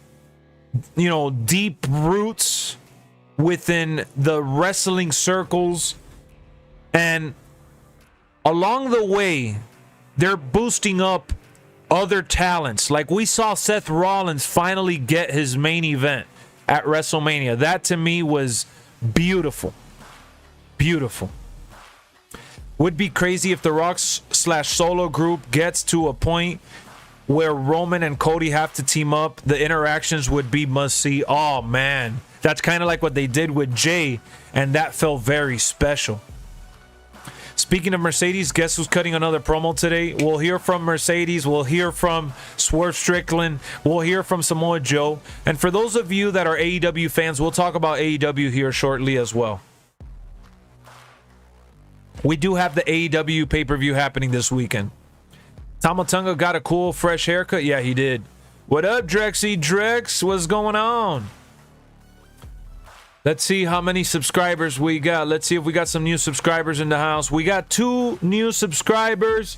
deep roots within the wrestling circles. And along the way, they're boosting up other talents. Like we saw Seth Rollins finally get his main event at WrestleMania. That to me was beautiful. Beautiful. Would be crazy if the Rock/Solo group gets to a point where Roman and Cody have to team up. The interactions would be must see. Oh man, that's kind of like what they did with Jay, and that felt very special. Speaking of Mercedes, guess who's cutting another promo today? We'll hear from Mercedes. We'll hear from Swerve Strickland. We'll hear from Samoa Joe. And for those of you that are AEW fans, we'll talk about AEW here shortly as well. We do have the AEW pay-per-view happening this weekend. Tama Tonga got a cool, fresh haircut. Yeah, he did. What up, Drexy Drex? What's going on? Let's see how many subscribers we got. Let's see if we got some new subscribers in the house. We got 2 new subscribers.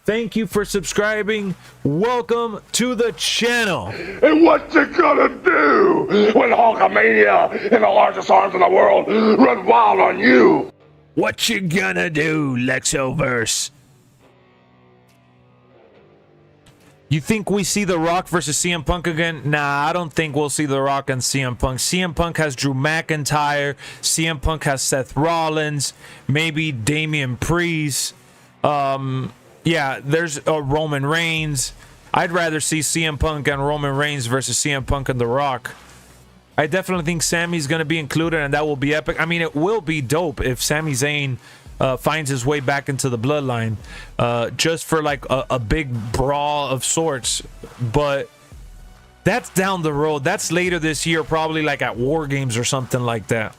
Thank you for subscribing. Welcome to the channel. And what you gonna do when Hulkamania and the largest arms in the world run wild on you? What you gonna do, LexxoVerse? You think we see The Rock versus CM Punk again? Nah, I don't think we'll see The Rock and CM Punk. CM Punk has Drew McIntyre. CM Punk has Seth Rollins. Maybe Damian Priest. Yeah, there's Roman Reigns. I'd rather see CM Punk and Roman Reigns versus CM Punk and The Rock. I definitely think Sammy's going to be included, and that will be epic. I mean, it will be dope if Sami Zayn finds his way back into the bloodline, just for like a big brawl of sorts. But that's down the road. That's later this year, probably like at War Games or something like that.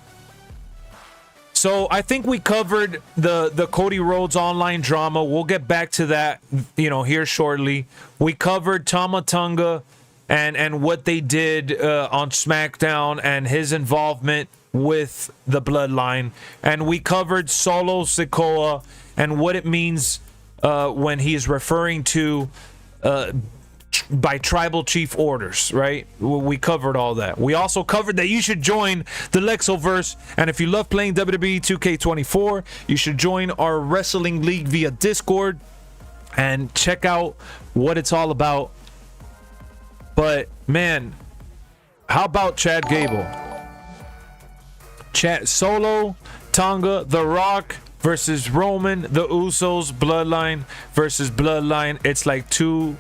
So I think we covered the Cody Rhodes online drama. We'll get back to that, here shortly. We covered TAMA TONGA and what they did on SmackDown and his involvement with the bloodline. And we covered Solo Sikoa and what it means when he's referring to by tribal chief orders, right? We covered all that. We also covered that you should join the LexxoVerse, and if you love playing WWE 2K24, you should join our wrestling league via Discord and check out what it's all about. But man, how about Chad Gable? Solo, Tonga, The Rock versus Roman, the Usos, Bloodline versus Bloodline. It's like the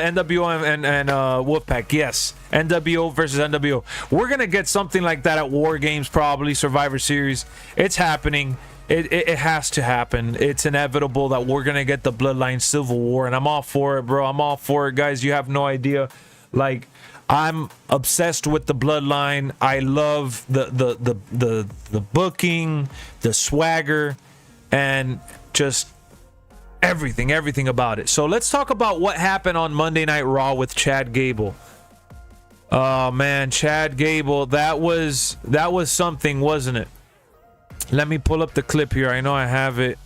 NWO and Wolfpack. Yes, NWO versus NWO. We're gonna get something like that at War Games, probably Survivor Series. It's happening. It has to happen. It's inevitable that we're gonna get the Bloodline Civil War, and I'm all for it, bro. I'm all for it, guys. You have no idea. Like, I'm obsessed with the Bloodline. I love the booking, the swagger, and just everything about it. So let's talk about what happened on Monday Night Raw with Chad Gable. Oh man, Chad Gable, that was something, wasn't it? Let me pull up the clip here. I know I have it.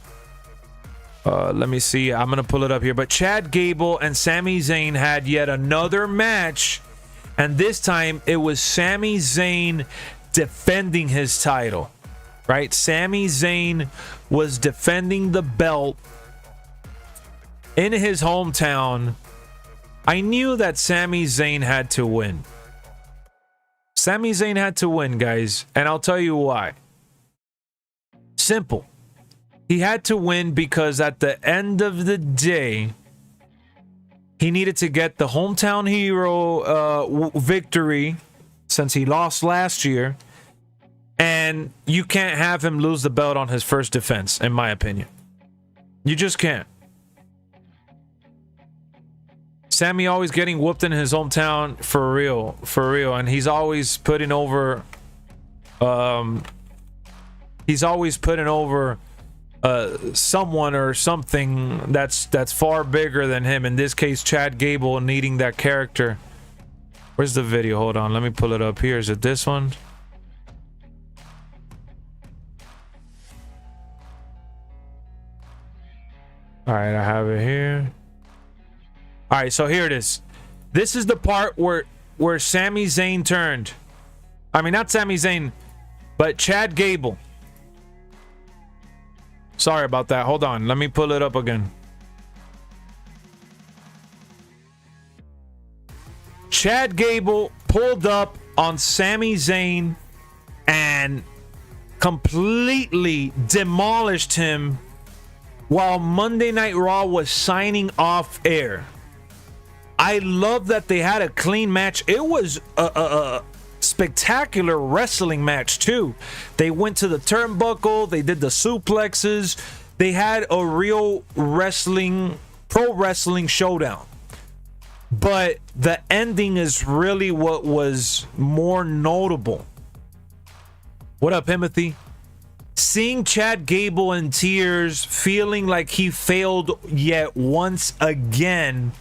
Let me see. I'm gonna pull it up here. But Chad Gable and Sami Zayn had yet another match, and this time it was Sami Zayn defending his title, right? Sami Zayn was defending the belt in his hometown. I knew that Sami Zayn had to win. Sami Zayn had to win, guys, and I'll tell you why. Simple. He had to win because at the end of the day, he needed to get the hometown hero victory since he lost last year, and you can't have him lose the belt on his first defense, in my opinion. You just can't. Sammy always getting whooped in his hometown, for real, and he's always putting over someone or something that's far bigger than him. In this case, Chad Gable needing that character. Where's the video? Hold on, let me pull it up here. Is it this one? All right, I have it here. All right, so here it is. This is the part where Sami Zayn turned. I mean, not Sami Zayn, but Chad Gable. Sorry about that. Hold on. Let me pull it up again. Chad Gable pulled up on Sami Zayn and completely demolished him while Monday Night Raw was signing off air. I love that they had a clean match. It was a spectacular wrestling match too. They went to the turnbuckle, they did the suplexes, they had a real pro wrestling showdown. But the ending is really what was more notable. What up, Timothy? Seeing Chad Gable in tears, feeling like he failed yet once again,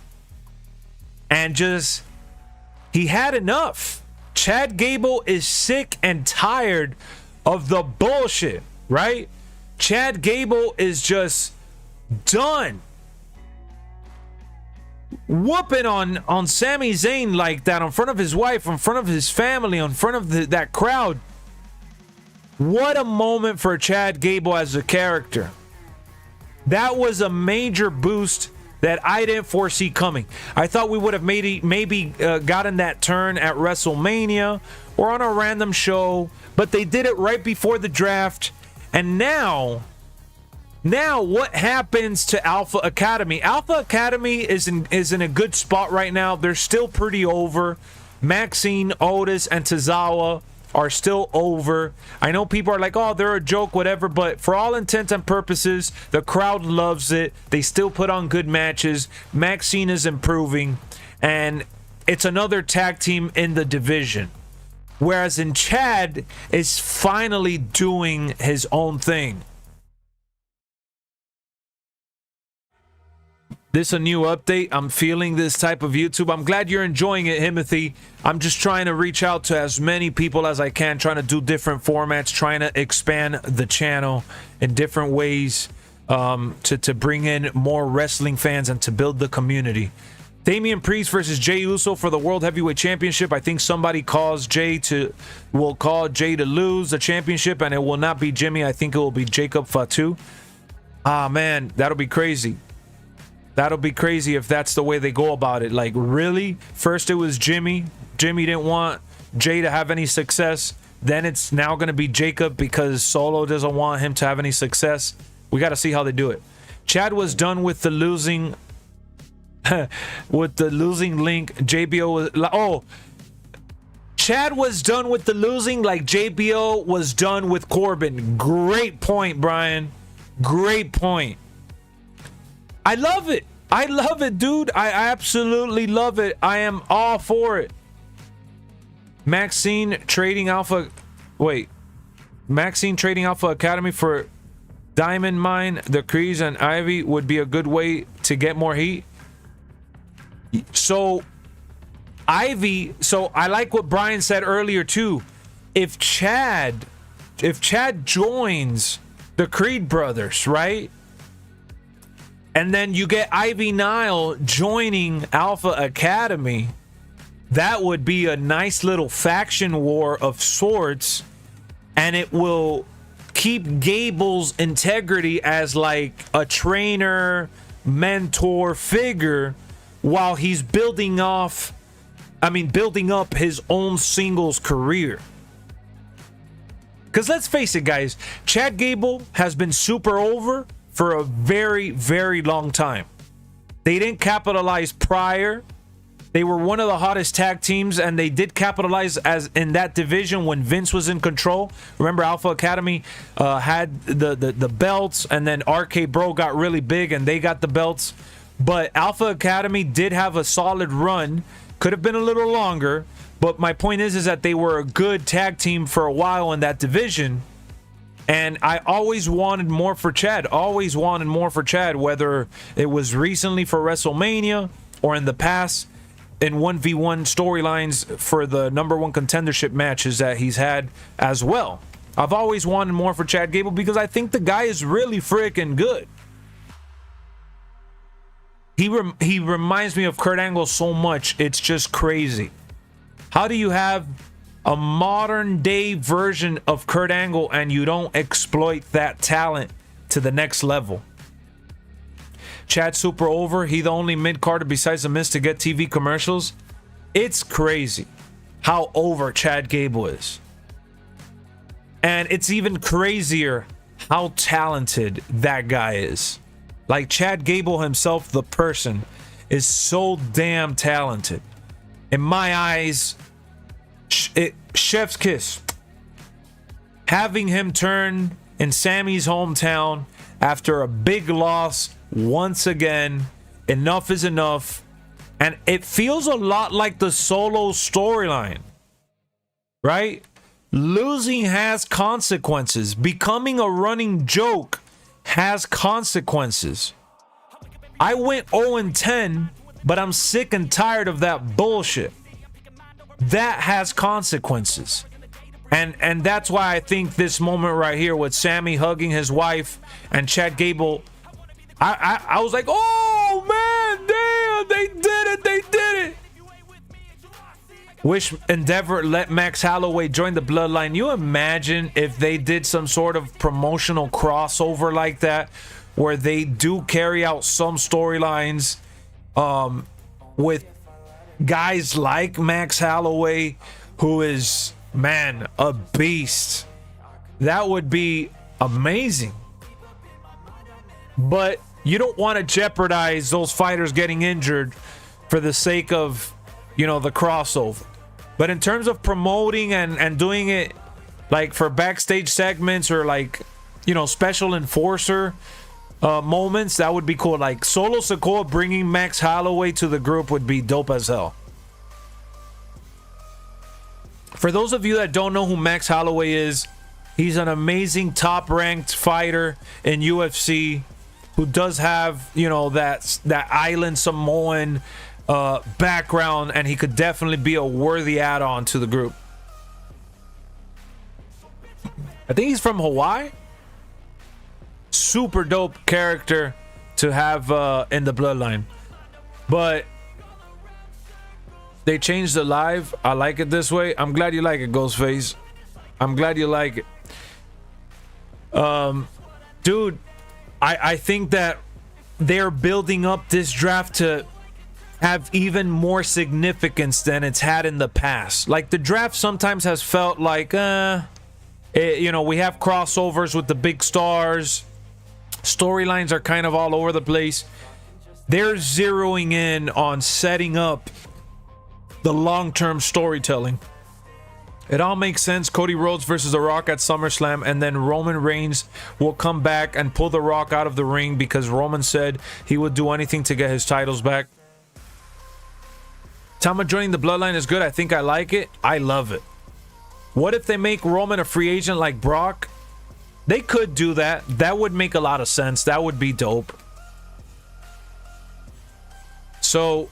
and just he had enough. Chad Gable is sick and tired of the bullshit, right? Chad Gable is just done whooping on Sami Zayn like that in front of his wife, in front of his family, in front of that crowd. What a moment for Chad Gable as a character. That was a major boost that I didn't foresee coming. I thought we would have maybe gotten that turn at WrestleMania or on a random show, but they did it right before the draft. And now what happens to Alpha Academy? Alpha Academy is in a good spot right now. They're still pretty over. Maxine, Otis, and Tozawa are still over. I know people are like, oh, they're a joke, whatever, but for all intents and purposes, the crowd loves it. They still put on good matches. Maxine is improving, and it's another tag team in the division. Whereas in Chad is finally doing his own thing. This a new update. I'm feeling this type of YouTube. I'm glad you're enjoying it, Himothy. I'm just trying to reach out to as many people as I can, trying to do different formats, trying to expand the channel in different ways to bring in more wrestling fans and to build the community. Damian Priest versus Jey Uso for the World Heavyweight Championship. I think somebody will call Jey to lose the championship, and it will not be Jimmy. I think it will be Jacob Fatu. Ah, man, that'll be crazy. That'll be crazy if that's the way they go about it. Like, really? First it was Jimmy. Jimmy didn't want Jey to have any success. Then it's now going to be Jacob because Solo doesn't want him to have any success. We got to see how they do it. Chad was done with the losing with the losing link. JBO was Chad was done with the losing like JBO was done with Corbin. Great point, Brian. Great point. I love it. I love it, dude. I absolutely love it. I am all for it. Maxine trading Alpha Academy for Diamond Mine, the Crees, and Ivy would be a good way to get more heat. So Ivy, so I like what Brian said earlier too. If Chad joins the Creed brothers, right? And then you get Ivy Nile joining Alpha Academy, that would be a nice little faction war of sorts, and it will keep Gable's integrity as like a trainer, mentor figure while he's building up his own singles career. Because let's face it, guys, Chad Gable has been super over for a very, very long time. They didn't capitalize prior. They were one of the hottest tag teams, and they did capitalize as in that division when Vince was in control. Remember, Alpha Academy had the belts, and then RK Bro got really big, and they got the belts. But Alpha Academy did have a solid run. Could have been a little longer, but my point is that they were a good tag team for a while in that division. And I always wanted more for Chad. Always wanted more for Chad, whether it was recently for WrestleMania or in the past in 1v1 storylines for the #1 contendership matches that he's had as well. I've always wanted more for Chad Gable because I think the guy is really freaking good. He reminds me of Kurt Angle so much. It's just crazy. How do you have a modern day version of Kurt Angle and you don't exploit that talent to the next level? Chad super over. He the only mid-carder besides The Miz to get TV commercials. It's crazy how over Chad Gable is. And it's even crazier how talented that guy is. Like Chad Gable himself, the person, is so damn talented. In my eyes, chef's kiss. Having him turn in Sammy's hometown after a big loss once again, enough is enough. And it feels a lot like the Solo storyline, right? Losing has consequences. Becoming a running joke has consequences. I went 0-10, but I'm sick and tired of that bullshit. that has consequences. And that's why I think this moment right here with Sammy hugging his wife and Chad Gable, I was like, oh man, damn, they did it. Wish Endeavor let Max Holloway join the Bloodline. You imagine if they did some sort of promotional crossover like that, where they do carry out some storylines with guys like Max Holloway, who is, man, a beast. That would be amazing. But you don't want to jeopardize those fighters getting injured for the sake of, you know, the crossover. But in terms of promoting and doing it like for backstage segments or like, you know, special enforcer moments, that would be cool. Like Solo Sikoa bringing Max Holloway to the group would be dope as hell. For those of you that don't know who Max Holloway is, he's an amazing top-ranked fighter in UFC who does have, you know, that island Samoan background, and he could definitely be a worthy add-on to the group. I think he's from Hawaii. Super dope character to have in the Bloodline. But they changed the live. I like it this way. I'm glad you like it, Ghostface. I'm glad you like it. Dude, I think that they're building up this draft to have even more significance than it's had in the past. Like the draft sometimes has felt like, you know, we have crossovers with the big stars. Storylines are kind of all over the place. They're zeroing in on setting up the long-term storytelling. It all makes sense. Cody Rhodes versus The Rock at SummerSlam, and then Roman Reigns will come back and pull The Rock out of the ring because Roman said he would do anything to get his titles back. Tama joining the Bloodline is good. I think I like it. I love it. What if they make Roman a free agent like Brock? They could do that. That would make a lot of sense. That would be dope. So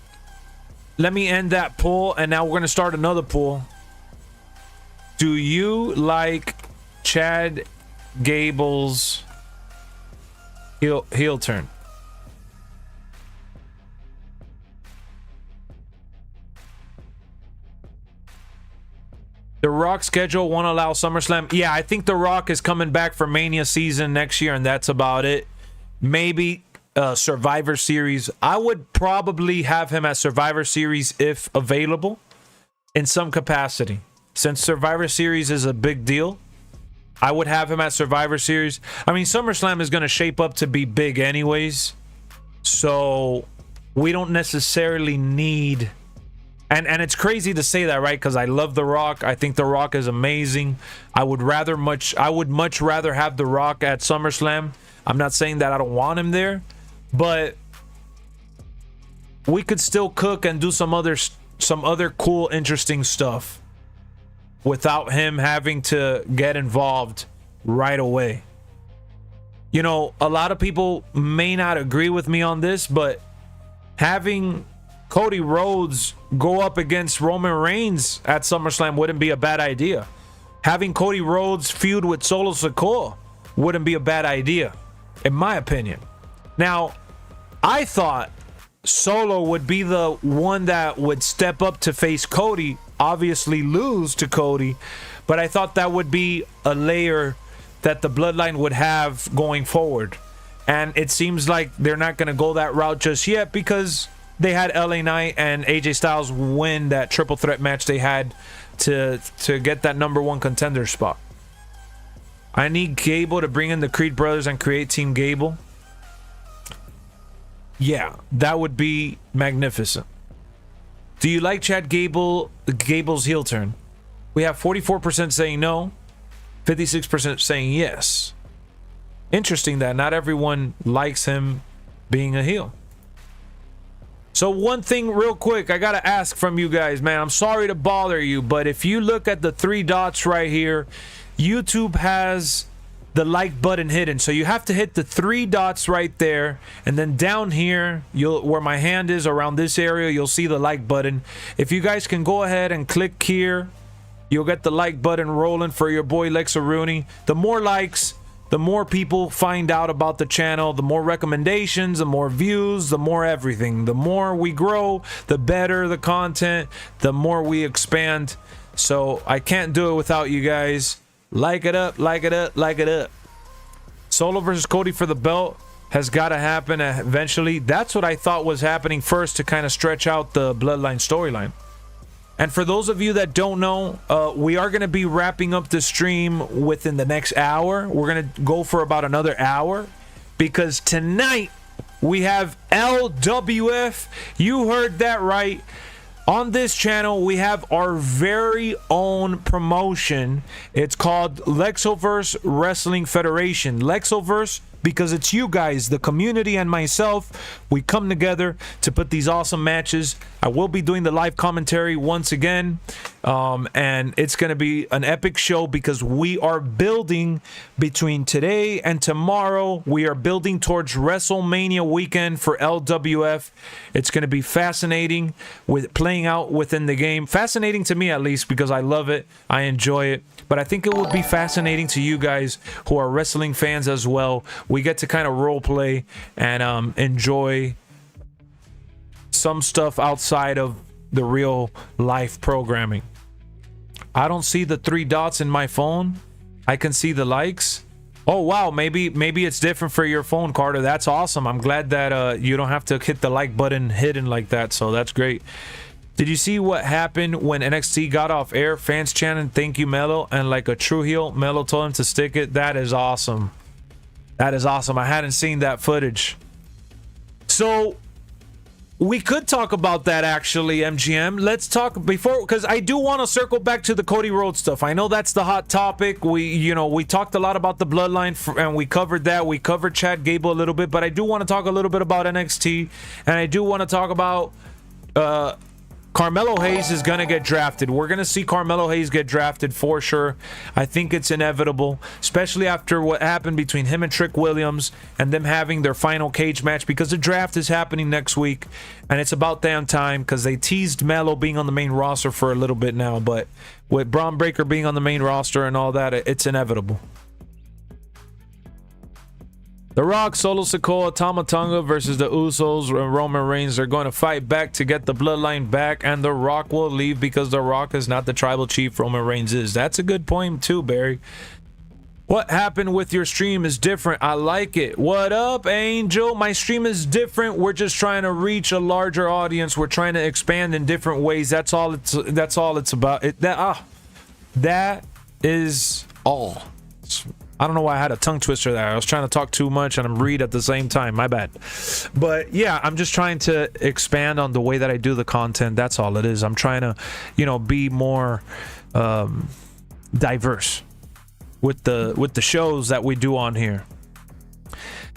let me end that poll, and now we're going to start another poll. Do you like Chad Gable's heel turn? The Rock schedule won't allow SummerSlam. Yeah, I think The Rock is coming back for Mania season next year, and that's about it. Maybe Survivor Series. I would probably have him at Survivor Series if available in some capacity. Since Survivor Series is a big deal, I would have him at Survivor Series. I mean, SummerSlam is going to shape up to be big anyways, so we don't necessarily need... And it's crazy to say that, right? Because I love The Rock. I think The Rock is amazing. I would much rather have The Rock at SummerSlam. I'm not saying that I don't want him there, but we could still cook and do some other cool, interesting stuff without him having to get involved right away. You know, a lot of people may not agree with me on this, but having Cody Rhodes go up against Roman Reigns at SummerSlam wouldn't be a bad idea. Having Cody Rhodes feud with Solo Sikoa wouldn't be a bad idea, in my opinion. Now, I thought Solo would be the one that would step up to face Cody, obviously lose to Cody, but I thought that would be a layer that the Bloodline would have going forward. And it seems like they're not going to go that route just yet because they had LA Knight and AJ Styles win that triple threat match they had to get that #1 contender spot. I need Gable to bring in the Creed brothers and create Team Gable. Yeah, that would be magnificent. Do you like Chad Gable's heel turn? We have 44% saying no, 56% saying yes. Interesting that not everyone likes him being a heel. So one thing real quick, I got to ask from you guys, man. I'm sorry to bother you, but if you look at the 3 dots right here, YouTube has the like button hidden. So you have to hit the 3 dots right there, and then down here, where my hand is around this area, you'll see the like button. If you guys can go ahead and click here, you'll get the like button rolling for your boy Lexxaruni. The more likes, the more people find out about the channel, the more recommendations, the more views, the more everything. The more we grow, the better the content, the more we expand. So I can't do it without you guys. Like it up, like it up, like it up. Solo versus Cody for the belt has got to happen eventually. That's what I thought was happening first to kind of stretch out the Bloodline storyline. And for those of you that don't know, we are going to be wrapping up the stream within the next hour. We're going to go for about another hour because tonight we have LWF. You heard that right. On this channel, we have our very own promotion. It's called LexxoVerse Wrestling Federation. LexxoVerse, because it's you guys, the community, and myself. We come together to put these awesome matches. I will be doing the live commentary once again. And it's going to be an epic show because we are building between today and tomorrow. We are building towards WrestleMania weekend for LWF. It's going to be fascinating with playing out within the game. Fascinating to me, at least, because I love it. I enjoy it. But I think it will be fascinating to you guys who are wrestling fans as well. We get to kind of role play and enjoy some stuff outside of the real life programming. I don't see the 3 dots in my phone. I can see the likes. Oh wow, maybe it's different for your phone, Carter. That's awesome. I'm glad that you don't have to hit the like button hidden like that, so that's great. Did you see what happened when NXT got off air? Fans chanting thank you Melo, and like a true heel, Melo told him to stick it. That is awesome. That is awesome. I hadn't seen that footage. So we could talk about that actually, MGM. Let's talk before, because I do want to circle back to the Cody Rhodes stuff. I know that's the hot topic. We talked a lot about the Bloodline and we covered that. We covered Chad Gable a little bit, but I do want to talk a little bit about NXT, and I do want to talk about Carmelo Hayes is going to get drafted. We're going to see Carmelo Hayes get drafted for sure. I think it's inevitable, especially after what happened between him and Trick Williams and them having their final cage match, because the draft is happening next week and it's about damn time, because they teased Melo being on the main roster for a little bit now, but with Braun Breaker being on the main roster and all that, it's inevitable. The Rock, Solo Sikoa, TAMA, TONGA versus the Usos and Roman Reigns are going to fight back to get the Bloodline back, and The Rock will leave because The Rock is not the tribal chief Roman Reigns is. That's a good point too, Barry. What happened with your stream is different. I like it. What up, Angel? My stream is different. We're just trying to reach a larger audience. We're trying to expand in different ways. That's all it's about. That is all. I don't know why I had a tongue twister there. I was trying to talk too much and I'm read at the same time. My bad. But yeah, I'm just trying to expand on the way that I do the content. That's all it is. I'm trying to, be more diverse with the shows that we do on here.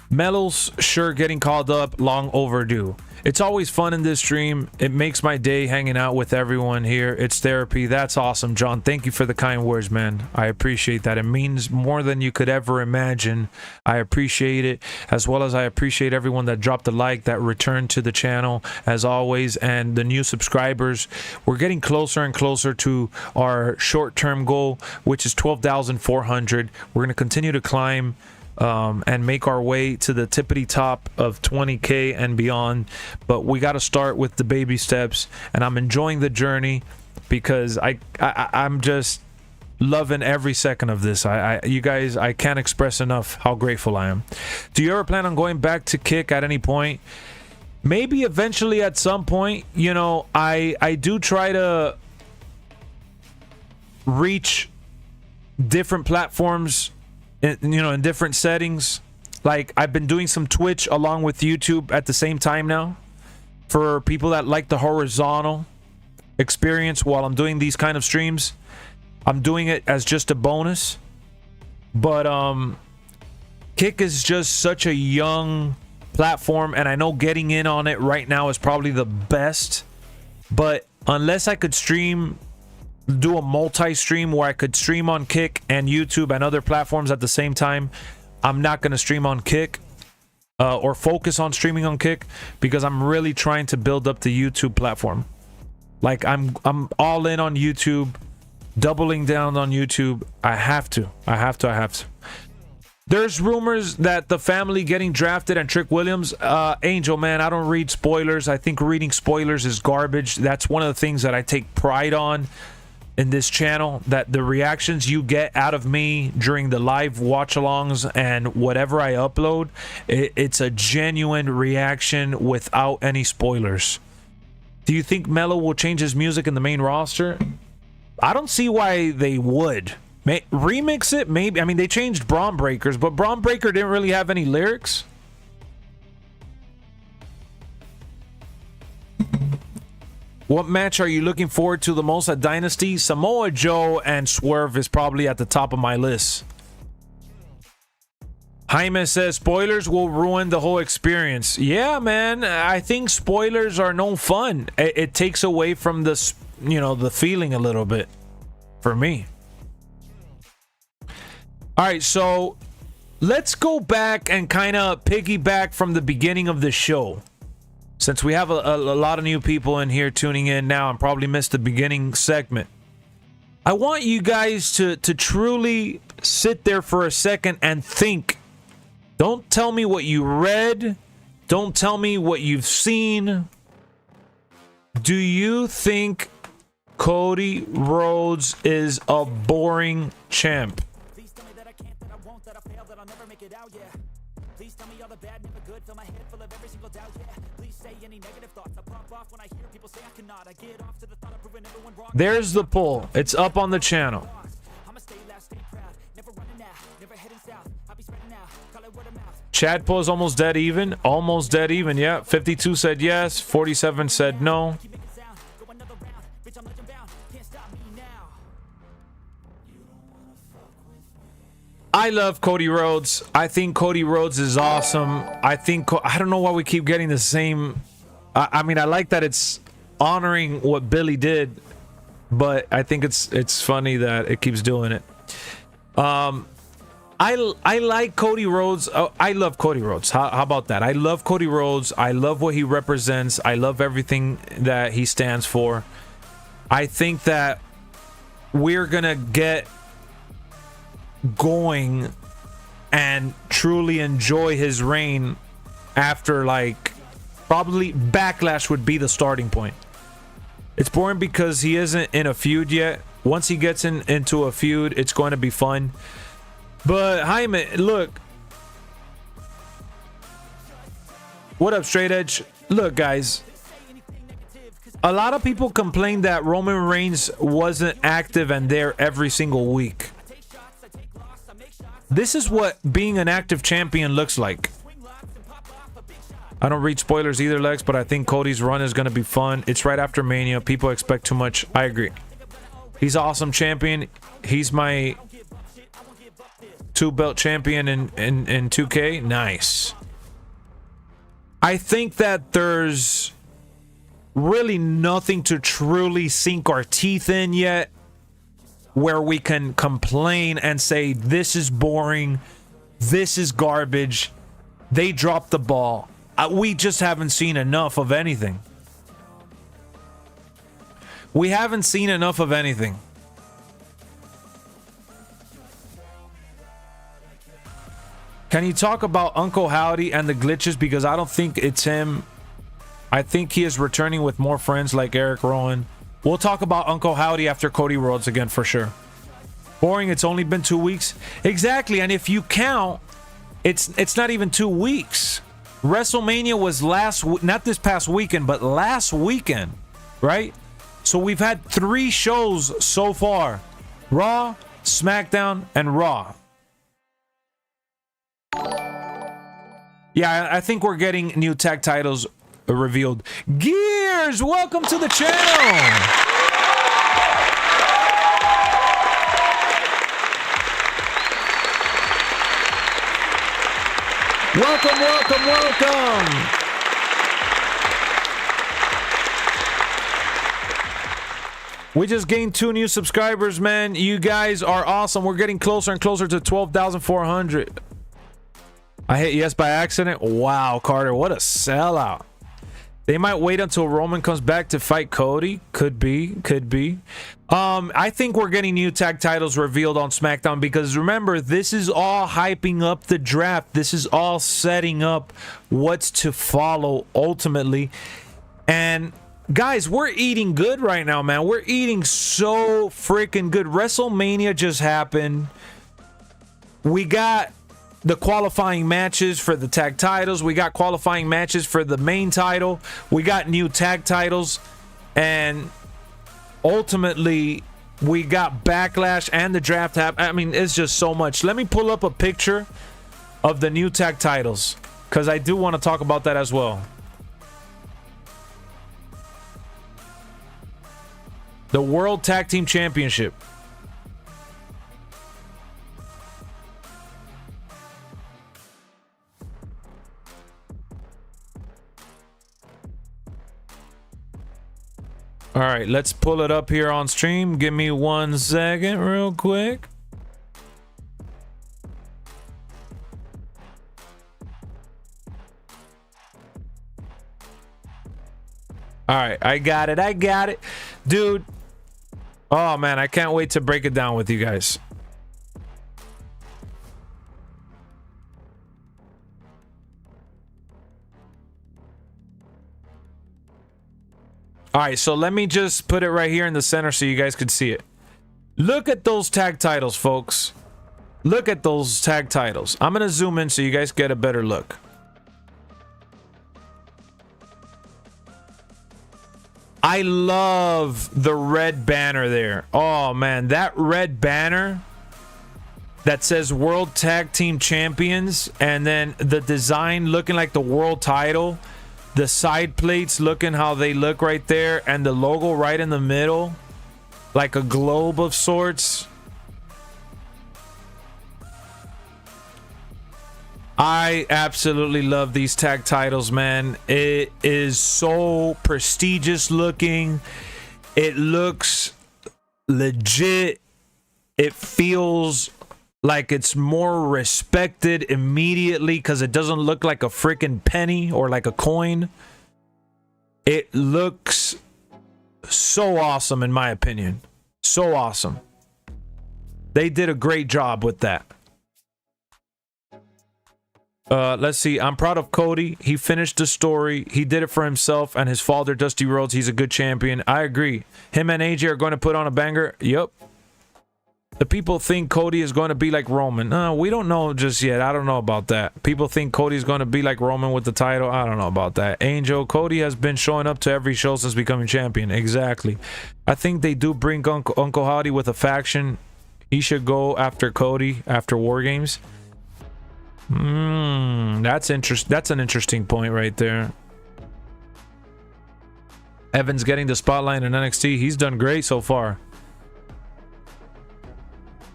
Melo's sure getting called up, long overdue. It's always fun in this stream. It makes my day hanging out with everyone here. It's therapy. That's awesome, John. Thank you for the kind words, man. I appreciate that. It means more than you could ever imagine. I appreciate it, as well as I appreciate everyone that dropped a like, that returned to the channel, as always, and the new subscribers. We're getting closer and closer to our short-term goal, which is 12,400. We're going to continue to climb and make our way to the tippity top of 20K and beyond, but we got to start with the baby steps, and I'm enjoying the journey because I'm just loving every second of this. You guys, I can't express enough how grateful I am. Do you ever plan on going back to Kick at any point? Maybe eventually at some point. I do try to reach different platforms in different settings. Like, I've been doing some Twitch along with YouTube at the same time now for people that like the horizontal experience while I'm doing these kind of streams. I'm doing it as just a bonus, but Kick is just such a young platform, and I know getting in on it right now is probably the best, but unless I could stream do a multi-stream where I could stream on Kick and YouTube and other platforms at the same time, I'm not going to stream on Kick or focus on streaming on Kick because I'm really trying to build up the YouTube platform. Like I'm all in on YouTube, doubling down on YouTube. I have to. There's rumors that the family getting drafted and Trick Williams. Angel, man, I don't read spoilers. I think reading spoilers is garbage. That's one of the things that I take pride on in this channel, that the reactions you get out of me during the live watch-alongs and whatever I upload, it's a genuine reaction without any spoilers. Do you think Melo will change his music in the main roster? I don't see why they would. Remix it, maybe. I mean, they changed Braun Breakers, but Braun Breaker didn't really have any lyrics. What match are you looking forward to the most at Dynasty? Samoa Joe and Swerve is probably at the top of my list. Jaime says spoilers will ruin the whole experience. Yeah, man. I think spoilers are no fun. It takes away from the, you know, the feeling a little bit for me. All right, so let's go back and kind of piggyback from the beginning of the show. Since we have a lot of new people in here tuning in now and probably missed the beginning segment, I want you guys to truly sit there for a second and think. Don't tell me what you read. Don't tell me what you've seen. Do you think Cody Rhodes is a boring champ? There's the poll. It's up on the channel. Chad poll is almost dead even. Almost dead even, yeah. 52 said yes. 47 said no. I love Cody Rhodes. I think Cody Rhodes is awesome. I don't know why we keep getting the same. I mean, I like that it's honoring what Billy did, but I think it's funny that it keeps doing it. I like Cody Rhodes. I love Cody Rhodes. How about that? I love Cody Rhodes. I love what he represents. I love everything that he stands for. I think that we're gonna get going and truly enjoy his reign after, like, probably Backlash would be the starting point. It's boring because he isn't in a feud yet. Once he gets into a feud, it's going to be fun. But Jaime, look. What up, Straight Edge? Look, guys. A lot of people complain that Roman Reigns wasn't active and there every single week. This is what being an active champion looks like. I don't read spoilers either, Lex, but I think Cody's run is going to be fun. It's right after Mania. People expect too much. I agree. He's an awesome champion. He's my 2-belt champion in 2K. Nice. I think that there's really nothing to truly sink our teeth in yet, where we can complain and say, this is boring, this is garbage, they dropped the ball. We just haven't seen enough of anything. We haven't seen enough of anything. Can you talk about Uncle Howdy and the glitches? Because I don't think it's him. I think he is returning with more friends like Eric Rowan. We'll talk about Uncle Howdy after Cody Rhodes again for sure. Boring, it's only been 2 weeks. Exactly, and if you count, it's not even 2 weeks. WrestleMania was not this past weekend, but last weekend, right? So we've had 3 shows so far. Raw, SmackDown, and Raw. Yeah, I think we're getting new tag titles revealed. Gears, welcome to the channel. Welcome, welcome, welcome. We just gained 2 new subscribers, man. You guys are awesome. We're getting closer and closer to 12,400. I hit yes by accident. Wow, Carter, what a sellout. They might wait until Roman comes back to fight Cody. Could be. I think we're getting new tag titles revealed on SmackDown because remember, this is all hyping up the draft. This is all setting up what's to follow ultimately. And guys, we're eating good right now, man. We're eating so freaking good. WrestleMania just happened. We got the qualifying matches for the tag titles. We got qualifying matches for the main title. We got new tag titles. And ultimately, we got Backlash and the draft. I mean, it's just so much. Let me pull up a picture of the new tag titles because I do want to talk about that as well. The World Tag Team Championship. All right, let's pull it up here on stream. Give me 1 second real quick. All right, I got it. Dude. Oh, man, I can't wait to break it down with you guys. All right, so let me just put it right here in the center so you guys could see it. Look at those tag titles, folks. Look at those tag titles. I'm going to zoom in so you guys get a better look. I love the red banner there. Oh, man, that red banner that says World Tag Team Champions and then the design looking like the world title. The side plates looking how they look right there and the logo right in the middle like a globe of sorts. I absolutely love these tag titles, man. It is so prestigious looking. It looks legit. It feels like it's more respected immediately because it doesn't look like a freaking penny or like a coin. It looks so awesome in my opinion. So awesome. They did a great job with that. Let's see. I'm proud of Cody. He finished the story. He did it for himself and his father, Dusty Rhodes. He's a good champion. I agree. Him and AJ are going to put on a banger. Yep. The people think Cody is going to be like Roman. We don't know just yet. I don't know about that. People think Cody is going to be like Roman with the title. I don't know about that. Angel, Cody has been showing up to every show since becoming champion. Exactly. I think they do bring Uncle Howdy with a faction. He should go after Cody after War Games. That's an interesting point right there. Evans getting the spotlight in NXT. He's done great so far.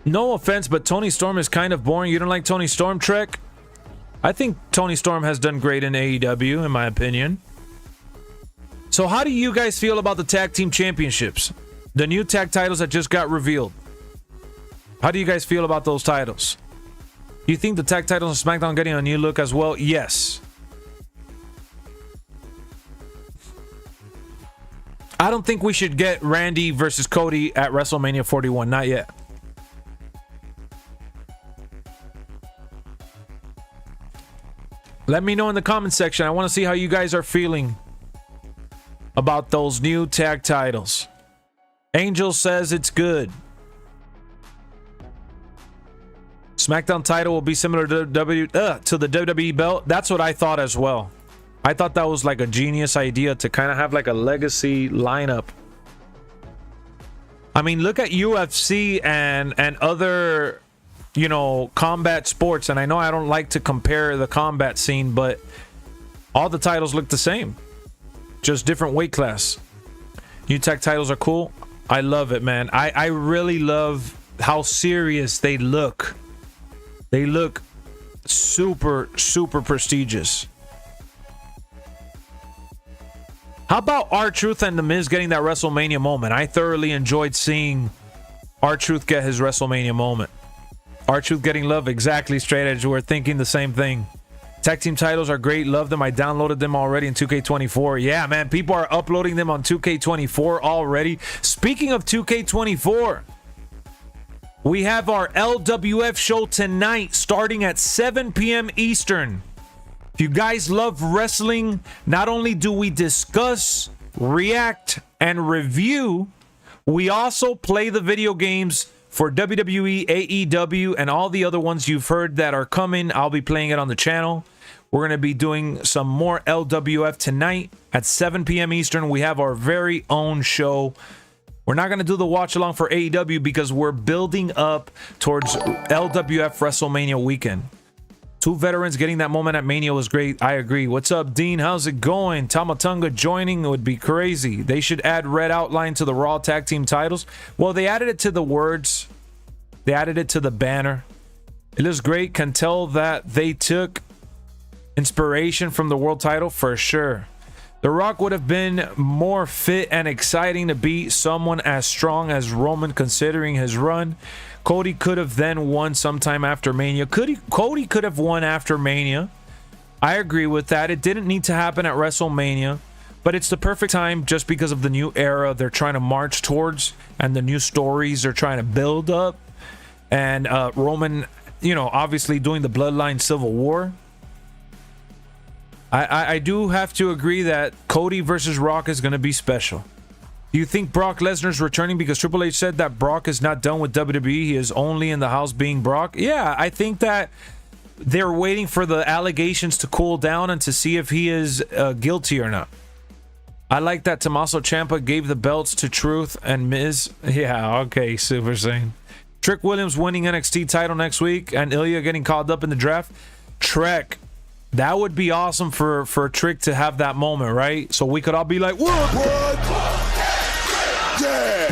No offense, but Tony Storm is kind of boring. You don't like Tony Storm, Trek? I think Tony Storm has done great in AEW, in my opinion. So how do you guys feel about the tag team championships? The new tag titles that just got revealed. How do you guys feel about those titles? Do you think the tag titles on SmackDown getting a new look as well? Yes. I don't think we should get Randy versus Cody at WrestleMania 41. Not yet. Let me know in the comment section. I want to see how you guys are feeling about those new tag titles. Angel says it's good. SmackDown title will be similar to the WWE belt. That's what I thought as well. I thought that was like a genius idea to kind of have like a legacy lineup. I mean, look at UFC and other, you know, combat sports. And I know I don't like to compare the combat scene, but all the titles look the same. Just different weight class. New tag titles are cool. I love it, man. I really love how serious they look. They look super, super prestigious. How about R-Truth and The Miz getting that WrestleMania moment? I thoroughly enjoyed seeing R-Truth get his WrestleMania moment. R-Truth getting love, exactly, Straight Edge. We're thinking the same thing. Tag team titles are great. Love them. I downloaded them already in 2K24. Yeah, man. People are uploading them on 2K24 already. Speaking of 2K24, we have our LWF show tonight starting at 7 p.m. Eastern. If you guys love wrestling, not only do we discuss, react, and review, we also play the video games for WWE, AEW, and all the other ones you've heard that are coming. I'll be playing it on the channel. We're going to be doing some more LWF tonight at 7 p.m. Eastern. We have our very own show. We're not going to do the watch along for AEW because we're building up towards LWF WrestleMania weekend. Two veterans getting that moment at Mania was great. I agree. What's up, Dean? How's it going? TONGA joining would be crazy. They should add red outline to the Raw tag team titles. Well, they added it to the words. They added it to the banner. It looks great. Can tell that they took inspiration from the world title for sure. The Rock would have been more fit and exciting to beat someone as strong as Roman considering his run. Cody could have then won sometime after Mania. Cody could have won after Mania. I agree with that. It didn't need to happen at WrestleMania, but it's the perfect time just because of the new era they're trying to march towards and the new stories they're trying to build up. And Roman, you know, obviously doing the Bloodline Civil War. I do have to agree that Cody versus Rock is going to be special. Do you think Brock Lesnar's returning because Triple H said that Brock is not done with WWE? He is only in the house being Brock? Yeah, I think that they're waiting for the allegations to cool down and to see if he is guilty or not. I like that Tommaso Ciampa gave the belts to Truth and Miz. Yeah, okay, Super Saiyan. Trick Williams winning NXT title next week and Ilya getting called up in the draft. Trek. That would be awesome for Trick to have that moment, right? So we could all be like, what? Yeah.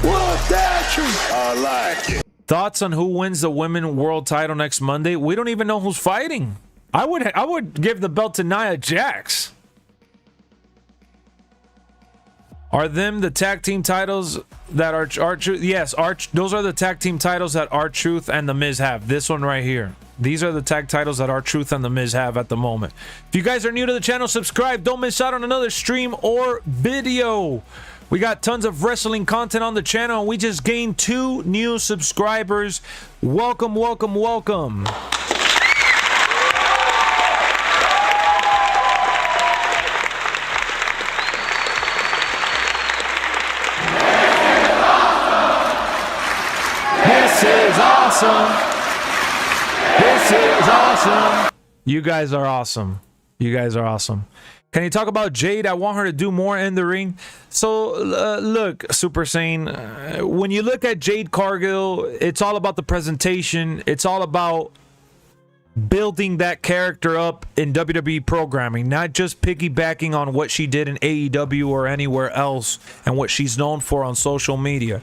What that Trick? I like it. Thoughts on who wins the women world title next Monday? We don't even know who's fighting. I would give the belt to Nia Jax. Are them the tag team titles that R-Truth? Yes, those are the tag team titles that R-Truth and The Miz have. This one right here. These are the tag titles that R-Truth and The Miz have at the moment. If you guys are new to the channel, subscribe. Don't miss out on another stream or video. We got tons of wrestling content on the channel. We just gained 2 new subscribers. Welcome, welcome, welcome. This is awesome. This is awesome. You guys are awesome. You guys are awesome. Can you talk about Jade? I want her to do more in the ring. So, look, Super Saiyan, when you look at Jade Cargill, it's all about the presentation. It's all about building that character up in WWE programming, not just piggybacking on what she did in AEW or anywhere else and what she's known for on social media.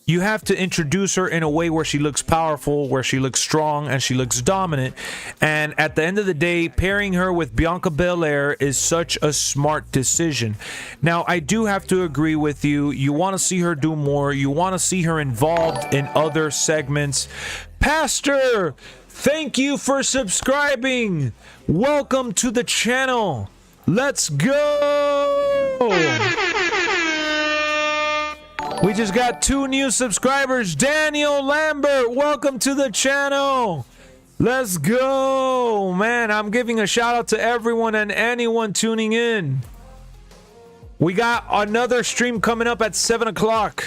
You have to introduce her in a way where she looks powerful, where she looks strong, and she looks dominant. And at the end of the day, pairing her with Bianca Belair is such a smart decision. Now, I do have to agree with you. You want to see her do more. You want to see her involved in other segments. Pastor, thank you for subscribing. Welcome to the channel. Let's go. We just got 2 new subscribers. Daniel Lambert, welcome to the channel. Let's go. Man, I'm giving a shout out to everyone and anyone tuning in. We got another stream coming up at 7 o'clock.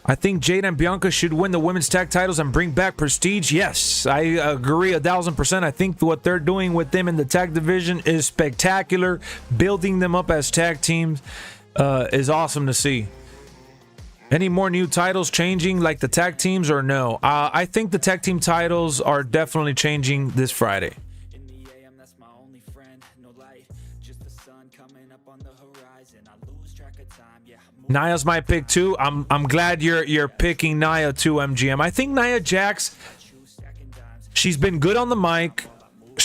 I think Jade and Bianca should win the women's tag titles and bring back prestige. Yes, I agree 1000%. I think what they're doing with them in the tag division is spectacular. Building them up as tag teams is awesome to see. Any more new titles changing like the tag teams or no? I think the tag team titles are definitely changing this Friday. Nia's my pick too. I'm glad you're picking Nia too, MGM. I think Nia Jax, she's been good on the mic.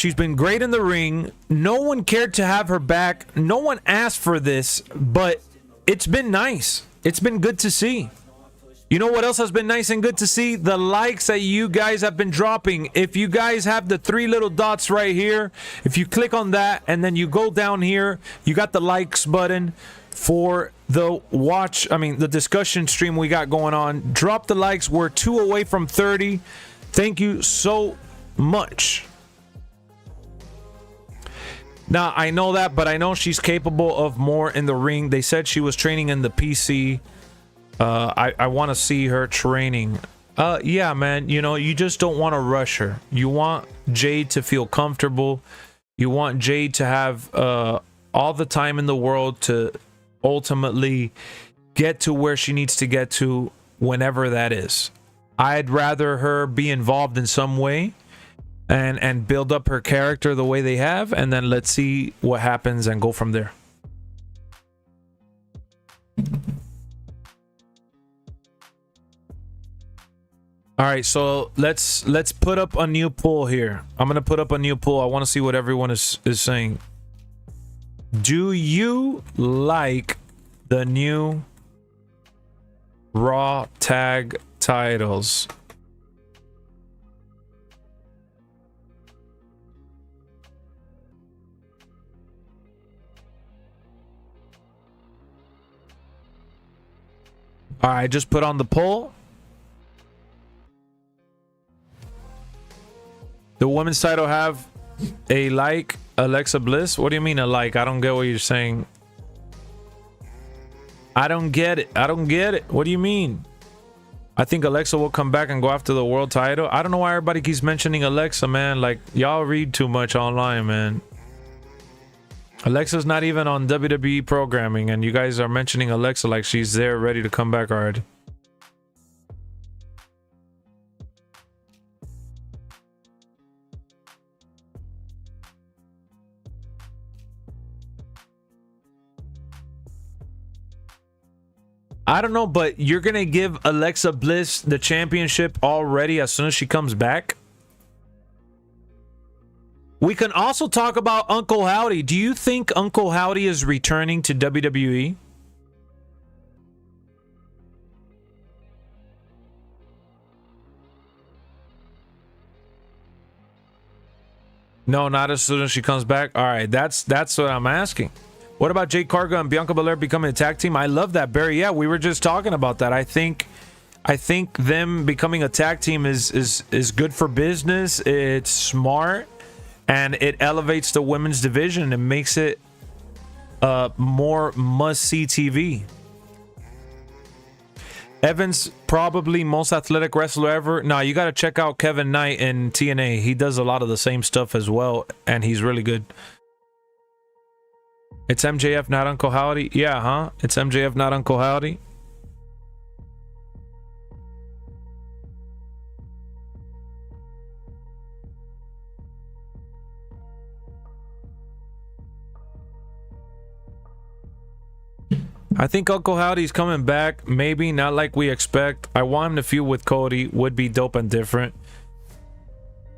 She's been great in the ring. No one cared to have her back. No one asked for this, but it's been nice. It's been good to see. You know what else has been nice and good to see? The likes that you guys have been dropping. If you guys have the 3 little dots right here, if you click on that and then you go down here, you got the likes button for the the discussion stream we got going on. Drop the likes. We're 2 away from 30. Thank you so much. Now, I know that, but I know she's capable of more in the ring. They said she was training in the PC. I want to see her training. Yeah, man, you know, you just don't want to rush her. You want Jade to feel comfortable. You want Jade to have all the time in the world to ultimately get to where she needs to get to whenever that is. I'd rather her be involved in some way and build up her character the way they have, and then let's see what happens and go from there. All right, so let's put up a new poll here. I'm gonna put up a new poll. I want to see what everyone is saying. Do you like the new Raw tag titles? All right, just put on the poll. The women's title have a like Alexa Bliss? What do you mean a like? I don't get what you're saying. I don't get it. I don't get it. What do you mean? I think Alexa will come back and go after the world title. I don't know why everybody keeps mentioning Alexa, man. Like, y'all read too much online, man. Alexa's not even on WWE programming, and you guys are mentioning Alexa like she's there ready to come back already. I don't know, but you're going to give Alexa Bliss the championship already as soon as she comes back? We can also talk about Uncle Howdy. Do you think Uncle Howdy is returning to WWE? No, not as soon as she comes back. All right, that's what I'm asking. What about Jade Cargill and Bianca Belair becoming a tag team? I love that, Barry. Yeah, we were just talking about that. I think them becoming a tag team is good for business. It's smart, and it elevates the women's division and makes it more must-see TV. Evans, probably most athletic wrestler ever. No, you got to check out Kevin Knight in TNA. He does a lot of the same stuff as well, and he's really good. It's MJF, not Uncle Howdy. Yeah, huh? It's MJF, not Uncle Howdy. I think Uncle Howdy's coming back. Maybe not like we expect. I want him to feud with Cody. Would be dope and different.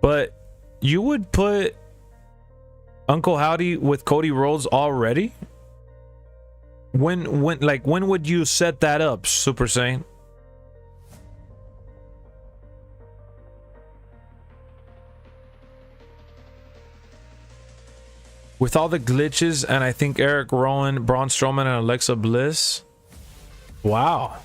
But you would put Uncle Howdy with Cody Rhodes already? When would you set that up, Super Saiyan? With all the glitches, and I think Eric Rowan, Braun Strowman, and Alexa Bliss. Wow.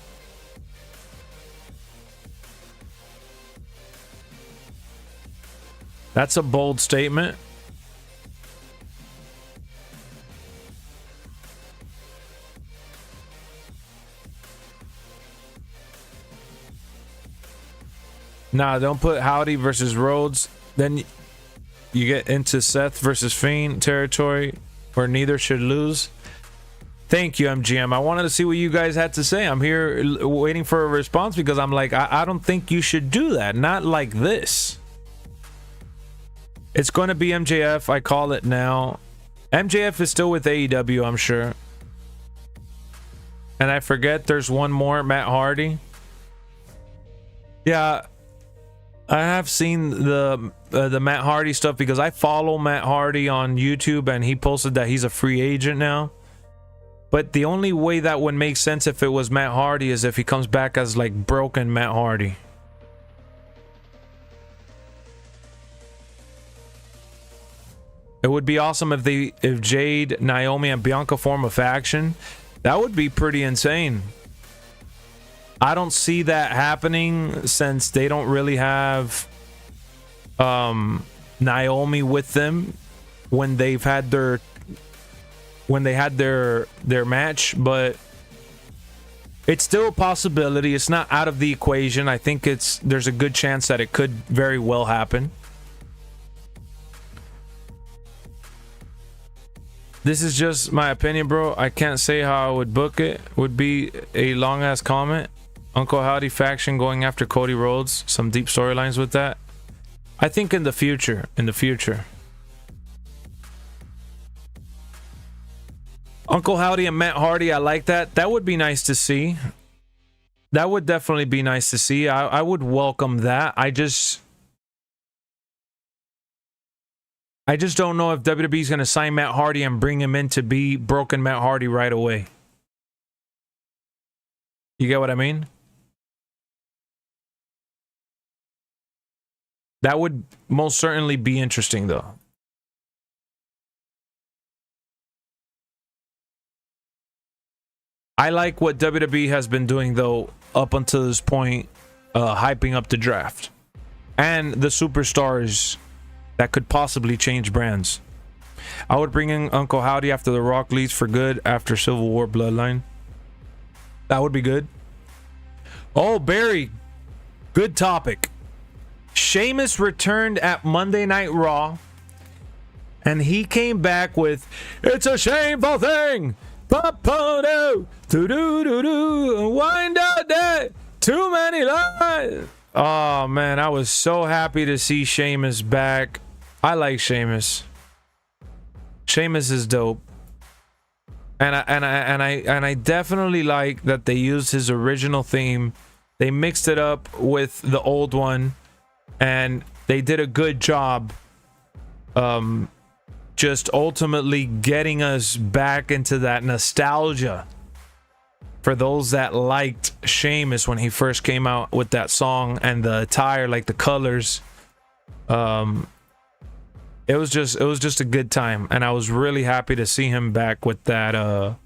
That's a bold statement. Nah, don't put Howdy versus Rhodes. Then you get into Seth versus Fiend territory where neither should lose. Thank you, MGM. I wanted to see what you guys had to say. I'm here waiting for a response because I'm like, I don't think you should do that. Not like this. It's going to be MJF. I call it now. MJF is still with AEW, I'm sure. And I forget there's one more, Matt Hardy. Yeah. I have seen the Matt Hardy stuff because I follow Matt Hardy on YouTube, and he posted that he's a free agent now. But the only way that would make sense if it was Matt Hardy is if he comes back as like broken Matt Hardy. It would be awesome if Jade, Naomi, and Bianca form a faction. That would be pretty insane. I don't see that happening since they don't really have Naomi with them when they've had their match, but it's still a possibility. It's not out of the equation. I think there's a good chance that it could very well happen. This is just my opinion, bro. I can't say how I would book it. Would be a long ass comment. Uncle Howdy faction going after Cody Rhodes. Some deep storylines with that. I think in the future. Uncle Howdy and Matt Hardy, I like that. That would be nice to see. That would definitely be nice to see. I would welcome that. I just don't know if WWE is going to sign Matt Hardy and bring him in to be broken Matt Hardy right away. You get what I mean? That would most certainly be interesting, though. I like what WWE has been doing, though, up until this point, hyping up the draft and the superstars that could possibly change brands. I would bring in Uncle Howdy after The Rock leaves for good after Civil War Bloodline. That would be good. Oh, Barry, good topic. Sheamus returned at Monday Night Raw, and he came back with, "It's a shameful thing. Pa-pa-do, do-do-do-do, wind out that, too many lies." Oh, man, I was so happy to see Sheamus back. I like Sheamus. Sheamus is dope. And I definitely like that they used his original theme. They mixed it up with the old one, and they did a good job just ultimately getting us back into that nostalgia for those that liked Sheamus when he first came out with that song and the attire, like the colors. It was just a good time, and I was really happy to see him back with that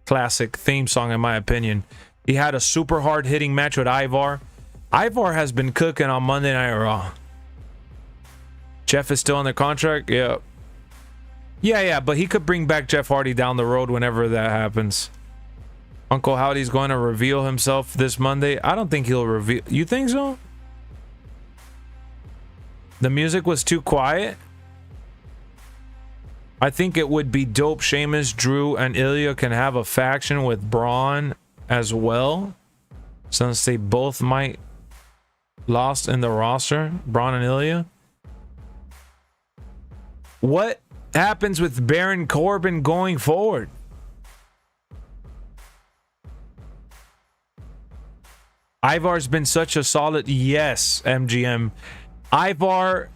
classic theme song, in my opinion. He had a super hard hitting match with Ivar. Ivar has been cooking on Monday Night Raw. Jeff is still on the contract? Yeah, but he could bring back Jeff Hardy down the road whenever that happens. Uncle Howdy's going to reveal himself this Monday. I don't think he'll reveal. You think so? The music was too quiet. I think it would be dope. Sheamus, Drew, and Ilya can have a faction with Braun as well, since they both might lost in the roster. Braun and Ilya. What happens with Baron Corbin going forward? Ivar's been such a solid yes, MGM. Ivar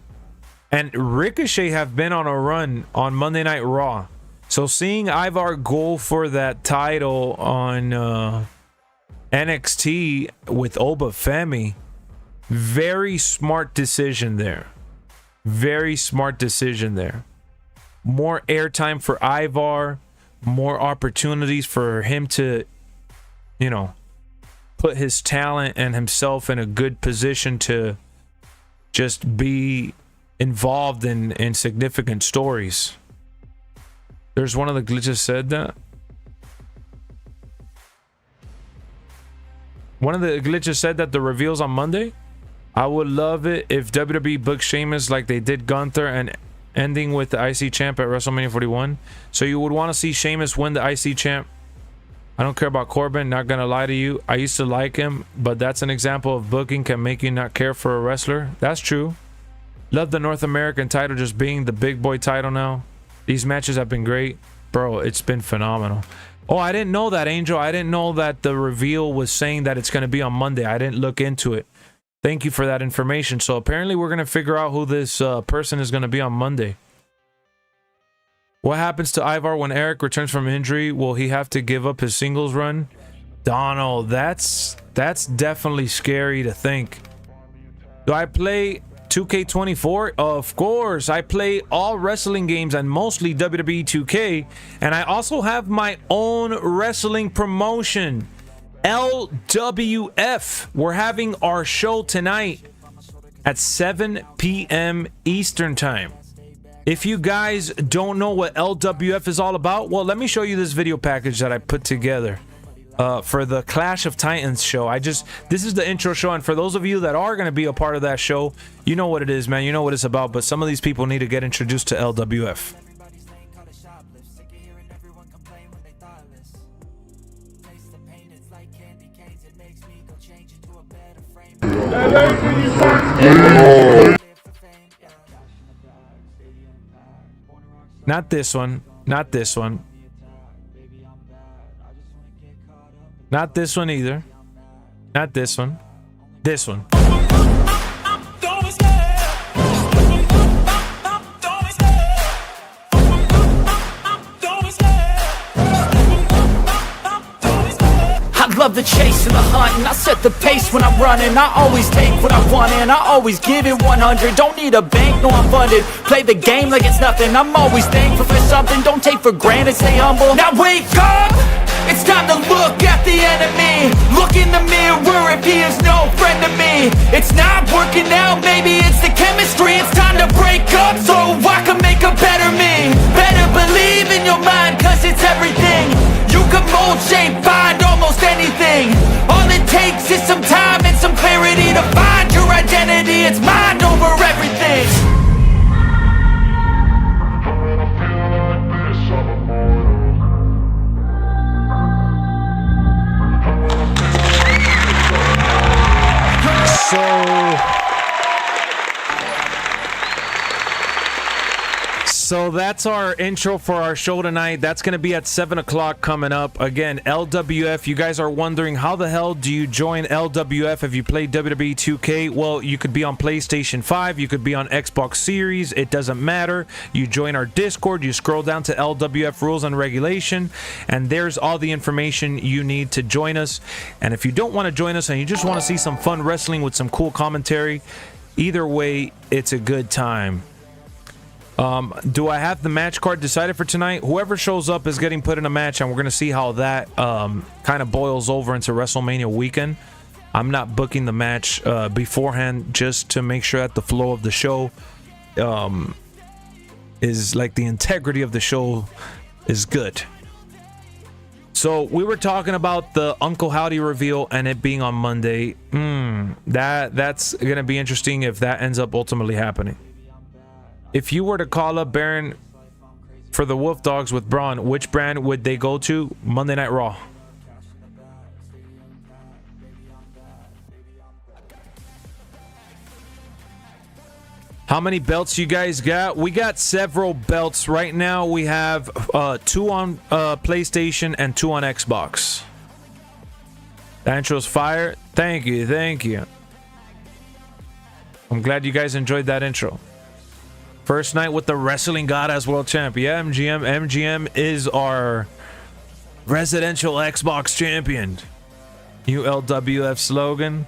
and Ricochet have been on a run on Monday Night Raw. So seeing Ivar go for that title on NXT with Obafemi, very smart decision there. Very smart decision there. More airtime for Ivar, more opportunities for him to, you know, put his talent and himself in a good position to just be involved in significant stories. There's one of the glitches said that. One of the glitches said that the reveals on Monday. I would love it if WWE booked Sheamus like they did Gunther and ending with the IC champ at WrestleMania 41. So you would want to see Sheamus win the IC champ. I don't care about Corbin, not gonna lie to you. I used to like him, but that's an example of booking can make you not care for a wrestler. That's true. Love the North American title just being the big boy title now. These matches have been great. Bro, it's been phenomenal. Oh, I didn't know that, Angel. I didn't know that the reveal was saying that it's going to be on Monday. I didn't look into it. Thank you for that information. So apparently we're going to figure out who this person is going to be on Monday. What happens to Ivar when Eric returns from injury? Will he have to give up his singles run? Donald, that's definitely scary to think. Do I play 2K24? Of course. I play all wrestling games and mostly WWE 2K. And I also have my own wrestling promotion, LWF. We're having our show tonight at 7 p.m. Eastern time. If you guys don't know what LWF is all about, well, let me show you this video package that I put together for the Clash of Titans show. This is the intro show, and for those of you that are going to be a part of that show, you know what it is, man. You know what it's about, but some of these people need to get introduced to LWF. Not this one. Not this one. Not this one either. Not this one. This one. Love the chase and the hunt, and I set the pace when I'm running. I always take what I want and I always give it 100. Don't need a bank, no, I'm funded. Play the game like it's nothing. I'm always thankful for something. Don't take for granted, stay humble. Now wake up! It's time to look at the enemy. Look in the mirror if he is no friend to me. It's not working out, maybe it's the chemistry. It's time to break up so I can make a better me. Better believe in your mind, cause it's everything. You can mold, shape, find almost anything. All it takes is some time and some clarity to find your identity. It's mind over everything. So that's our intro for our show tonight. That's going to be at 7 o'clock coming up. Again, LWF. You guys are wondering, how the hell do you join LWF if you play WWE 2K? Well, you could be on PlayStation 5. You could be on Xbox Series. It doesn't matter. You join our Discord. You scroll down to LWF Rules and Regulation, and there's all the information you need to join us. And if you don't want to join us and you just want to see some fun wrestling with some cool commentary, either way, it's a good time. Do I have the match card decided for tonight? Whoever shows up is getting put in a match, and we're going to see how that kind of boils over into WrestleMania weekend. I'm not booking the match beforehand just to make sure that the flow of the show is like the integrity of the show is good. So we were talking about the Uncle Howdy reveal and it being on Monday. That's going to be interesting if that ends up ultimately happening. If you were to call up Baron for the Wolf Dogs with Braun, which brand would they go to? Monday Night Raw. How many belts you guys got? We got several belts right now. We have 2 on PlayStation and 2 on Xbox. That intro's fire. Thank you, thank you. I'm glad you guys enjoyed that intro. First night with the Wrestling God as World Champ. Yeah, MGM. MGM is our residential Xbox champion. New LWF slogan.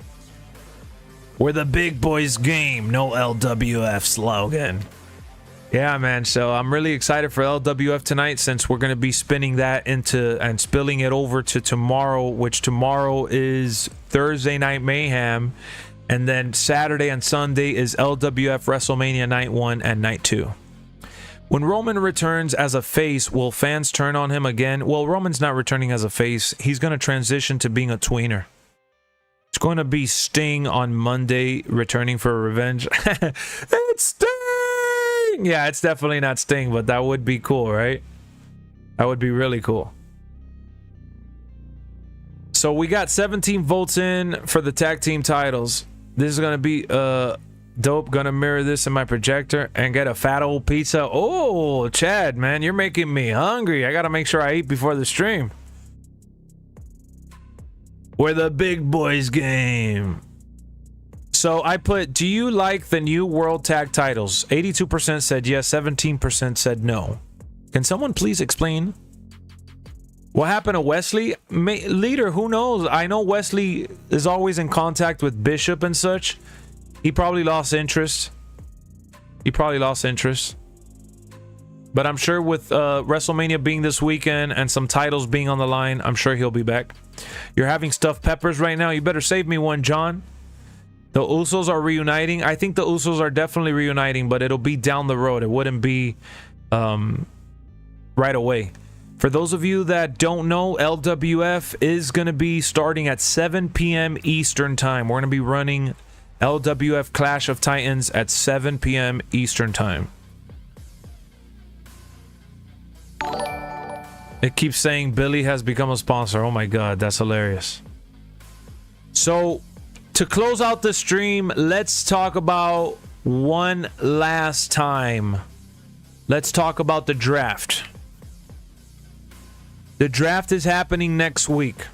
We're the big boys game. No LWF slogan. Yeah, man. So I'm really excited for LWF tonight, since we're going to be spinning that into and spilling it over to tomorrow, which tomorrow is Thursday Night Mayhem. And then Saturday and Sunday is LWF WrestleMania Night 1 and Night 2. When Roman returns as a face, will fans turn on him again? Well, Roman's not returning as a face. He's going to transition to being a tweener. It's going to be Sting on Monday, returning for revenge. It's Sting! Yeah, it's definitely not Sting, but that would be cool, right? That would be really cool. So we got 17 votes in for the tag team titles. This is going to be dope. Gonna mirror this in my projector and get a fat old pizza. Oh, Chad, man, you're making me hungry. I gotta make sure I eat before the stream. We're the big boys game. So I put, do you like the new World Tag titles? 82% said yes, 17% said no. Can someone please explain what happened to Wesley? Leader, who knows? I know Wesley is always in contact with Bishop and such. He probably lost interest. But I'm sure with WrestleMania being this weekend and some titles being on the line, I'm sure he'll be back. You're having stuffed peppers right now. You better save me one, John. The Usos are reuniting. I think the Usos are definitely reuniting, but it'll be down the road. It wouldn't be right away. For those of you that don't know, LWF is going to be starting at 7 p.m. Eastern time. We're going to be running LWF Clash of Titans at 7 p.m. Eastern time. It keeps saying Billy has become a sponsor. Oh my God, that's hilarious. So, to close out the stream, let's talk about one last time. Let's talk about the draft. The draft is happening next week.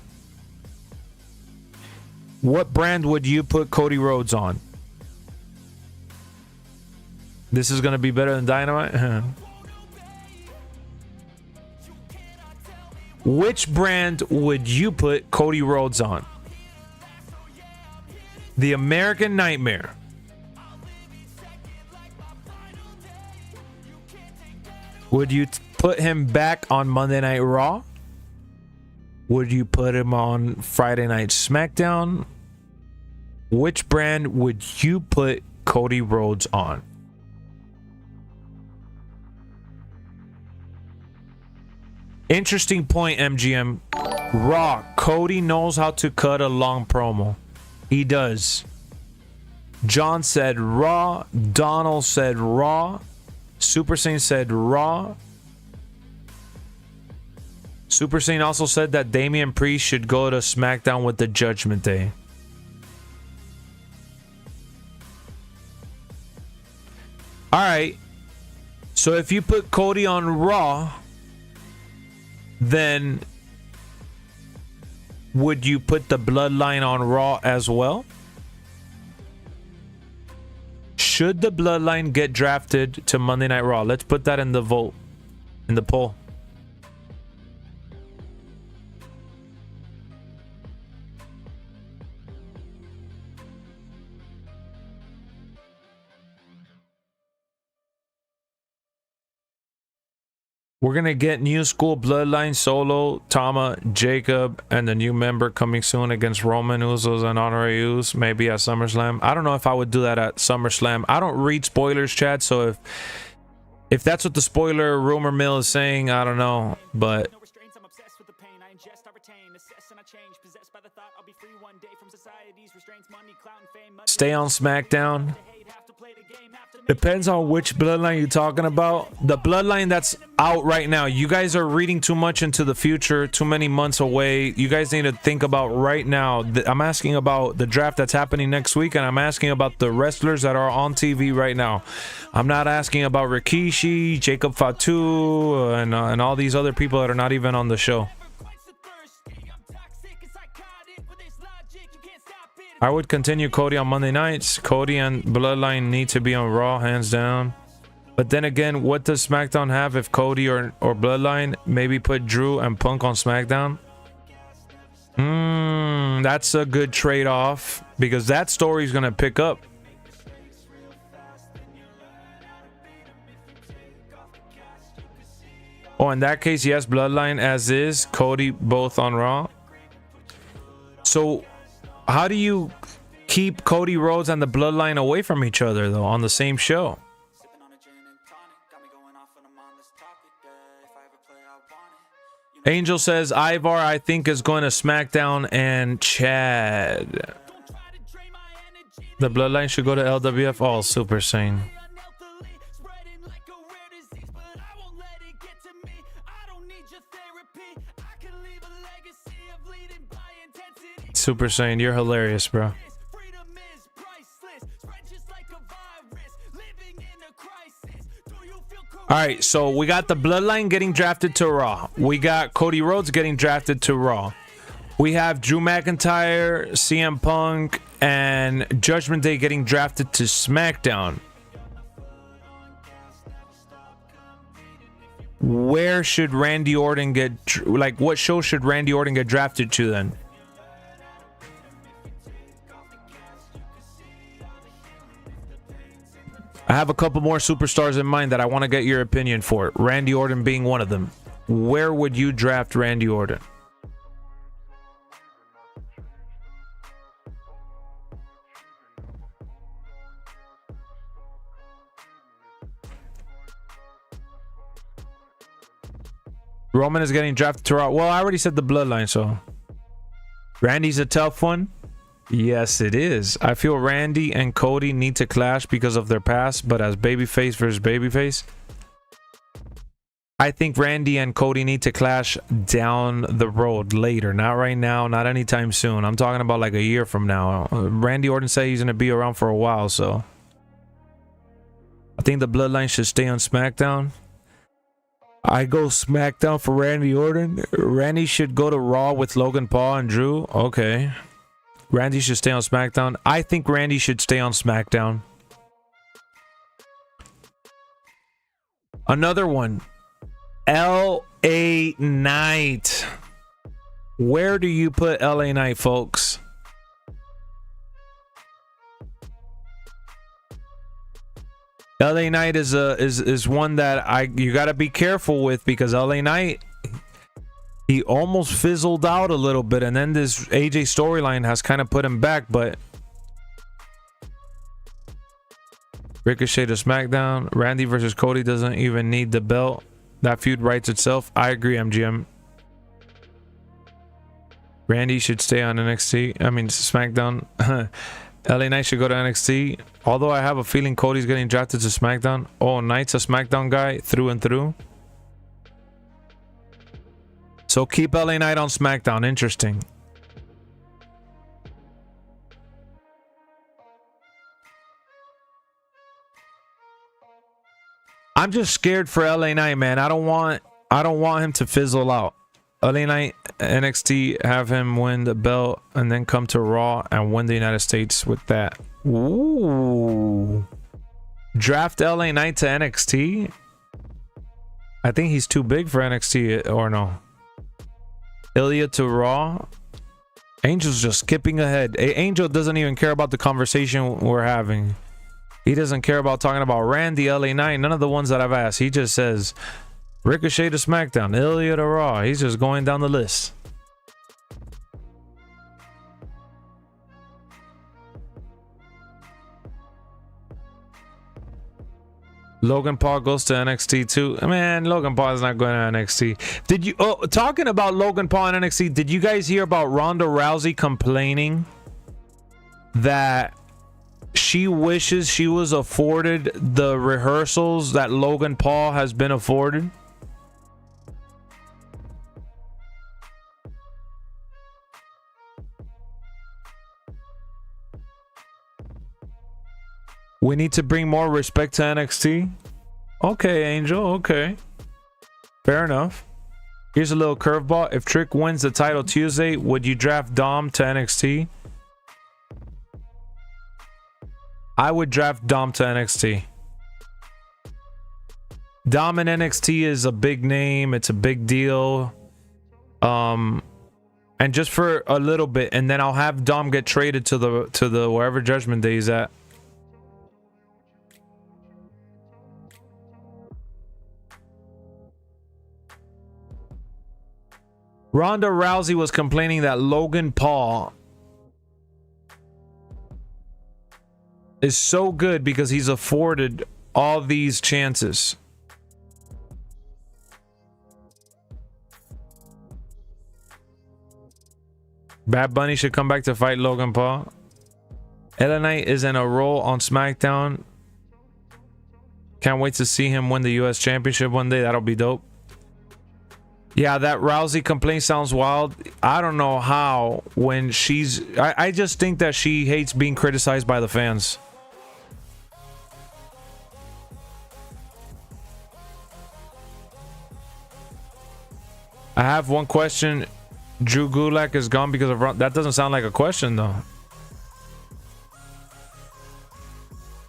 What brand would you put Cody Rhodes on? This is going to be better than Dynamite? Which brand would you put Cody Rhodes on? The American Nightmare. Would you put him back on Monday Night Raw? Would you put him on Friday Night SmackDown? Which brand would you put Cody Rhodes on? Interesting point, MGM. Raw. Cody knows how to cut a long promo. He does. John said Raw. Donald said Raw. Super Saiyan said Raw. Super Saiyan also said that Damian Priest should go to SmackDown with the Judgment Day. Alright. So if you put Cody on Raw, then would you put the Bloodline on Raw as well? Should the Bloodline get drafted to Monday Night Raw? Let's put that in the vote, in the poll. We're going to get new school Bloodline, Solo, Tama, Jacob, and the new member coming soon against Roman Usos and Honorary Usos, maybe at SummerSlam. I don't know if I would do that at SummerSlam. I don't read spoilers, Chad, so if that's what the spoiler rumor mill is saying, I don't know, but stay on SmackDown. Depends on which Bloodline you're talking about. The Bloodline that's out right now, you guys are reading too much into the future, too many months away. You guys need to think about right now. I'm asking about the draft that's happening next week, and I'm asking about the wrestlers that are on TV right now. I'm not asking about Rikishi, Jacob Fatu, and all these other people that are not even on the show. I would continue Cody on Monday nights. Cody and Bloodline need to be on Raw, hands down. But then again, what does SmackDown have if Cody or Bloodline? Maybe put Drew and Punk on SmackDown? That's a good trade-off, because that story is going to pick up. Oh, in that case, yes, Bloodline as is. Cody both on Raw. So how do you keep Cody Rhodes and the Bloodline away from each other, though, on the same show? Angel says Ivar, I think, is going to SmackDown and Chad. The Bloodline should go to LWF. Oh, Super Saiyan. Super Saiyan, you're hilarious, bro. Alright, so we got the Bloodline getting drafted to Raw. We got Cody Rhodes getting drafted to Raw. We have Drew McIntyre, CM Punk, and Judgment Day getting drafted to SmackDown, where should Randy Orton get, like, what show should Randy Orton get drafted to then? I have a couple more superstars in mind that I want to get your opinion for. Randy Orton being one of them. Where would you draft Randy Orton? Roman is getting drafted to Raw. Well, I already said the Bloodline, so Randy's a tough one. Yes, it is. I feel Randy and Cody need to clash because of their past, but as babyface versus babyface, I think Randy and Cody need to clash down the road later. Not right now, not anytime soon. I'm talking about like a year from now. Randy Orton said he's going to be around for a while, so I think the Bloodline should stay on SmackDown. I go SmackDown for Randy Orton. Randy should go to Raw with Logan Paul and Drew. Okay. Randy should stay on SmackDown. I think Randy should stay on SmackDown. Another one. LA Knight. Where do you put LA Knight, folks? LA Knight is one that you got to be careful with, because LA Knight, he almost fizzled out a little bit, and then this AJ storyline has kind of put him back. But Ricochet to SmackDown. Randy versus Cody doesn't even need the belt. That feud writes itself. I agree, MGM. Randy should stay on NXT. I mean SmackDown. LA Knight should go to NXT. Although I have a feeling Cody's getting drafted to SmackDown. Oh, Knight's a SmackDown guy through and through. So keep LA Knight on SmackDown. Interesting. I'm just scared for LA Knight, man. I don't want him to fizzle out. LA Knight, NXT, have him win the belt and then come to Raw and win the United States with that. Ooh. Draft LA Knight to NXT? I think he's too big for NXT, or no. Ilya to Raw. Angel's just skipping ahead. Angel doesn't even care about the conversation we're having. He doesn't care about talking about Randy, LA Knight, none of the ones that I've asked. He just says Ricochet to SmackDown, Ilya to Raw. He's just going down the list. Logan Paul goes to NXT too. Man, Logan Paul is not going to NXT. Did you talking about Logan Paul and NXT, did you guys hear about Ronda Rousey complaining that she wishes she was afforded the rehearsals that Logan Paul has been afforded? We need to bring more respect to NXT. Okay, Angel. Okay. Fair enough. Here's a little curveball. If Trick wins the title Tuesday, would you draft Dom to NXT? I would draft Dom to NXT. Dom in NXT is a big name. It's a big deal. And just for a little bit, and then I'll have Dom get traded to the wherever Judgment Day is at. Ronda Rousey was complaining that Logan Paul is so good because he's afforded all these chances. Bad Bunny should come back to fight Logan Paul. LA Knight is in a role on SmackDown. Can't wait to see him win the US Championship one day. That'll be dope. Yeah, that Rousey complaint sounds wild. I don't know how when she's... I just think that she hates being criticized by the fans. I have one question. Drew Gulak is gone because of... That doesn't sound like a question, though.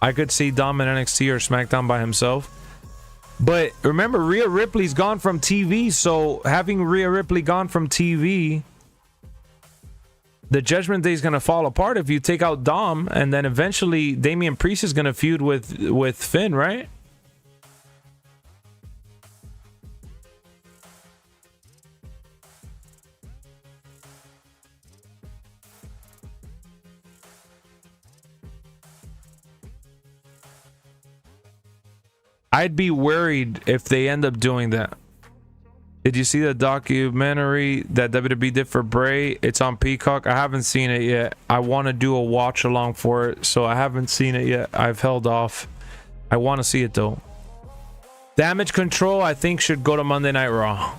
I could see Dom in NXT or SmackDown by himself. But remember, Rhea Ripley's gone from TV, so having Rhea Ripley gone from TV, the Judgment Day is going to fall apart if you take out Dom, and then eventually Damian Priest is going to feud with Finn, right? I'd be worried if they end up doing that. Did you see the documentary that WWE did for Bray? It's on Peacock. I haven't seen it yet. I want to do a watch along for it, so I haven't seen it yet. I've held off. I want to see it though. Damage Control, I think, should go to Monday Night Raw.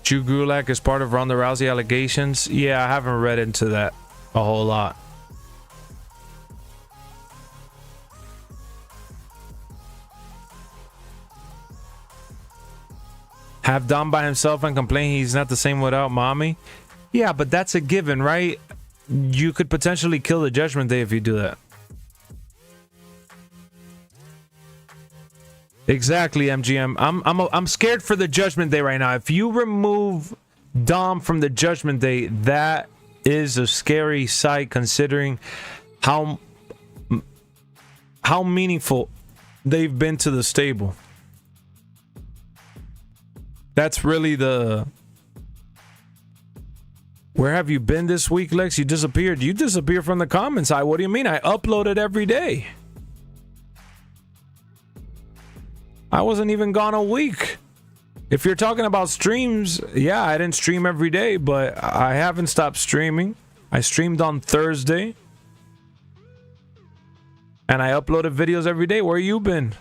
Drew Gulak is part of Ronda Rousey allegations. Yeah, I haven't read into that a whole lot. Have Dom by himself and complain he's not the same without mommy? Yeah, but that's a given, right? You could potentially kill the Judgment Day if you do that. Exactly, MGM. I'm scared for the Judgment Day right now. If you remove Dom from the Judgment Day, that is a scary sight considering how meaningful they've been to the stable. That's really the... Where have you been this week, Lex? You disappeared. You disappeared from the comments. What do you mean? I uploaded every day. I wasn't even gone a week. If you're talking about streams, yeah, I didn't stream every day, but I haven't stopped streaming. I streamed on Thursday. And I uploaded videos every day. Where you been?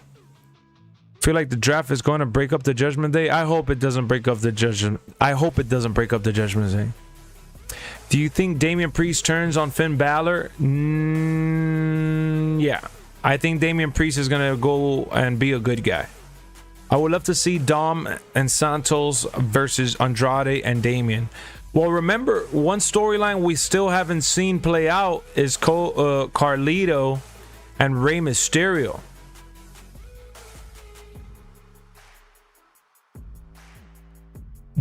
Feel like the draft is going to break up the Judgment Day. I hope it doesn't break up the Judgment. I hope it doesn't break up the Judgment Day. Do you think Damian Priest turns on Finn Balor? Yeah, I think Damian Priest is going to go and be a good guy. I would love to see Dom and Santos versus Andrade and Damian. Well, remember, one storyline we still haven't seen play out is Carlito and Rey Mysterio.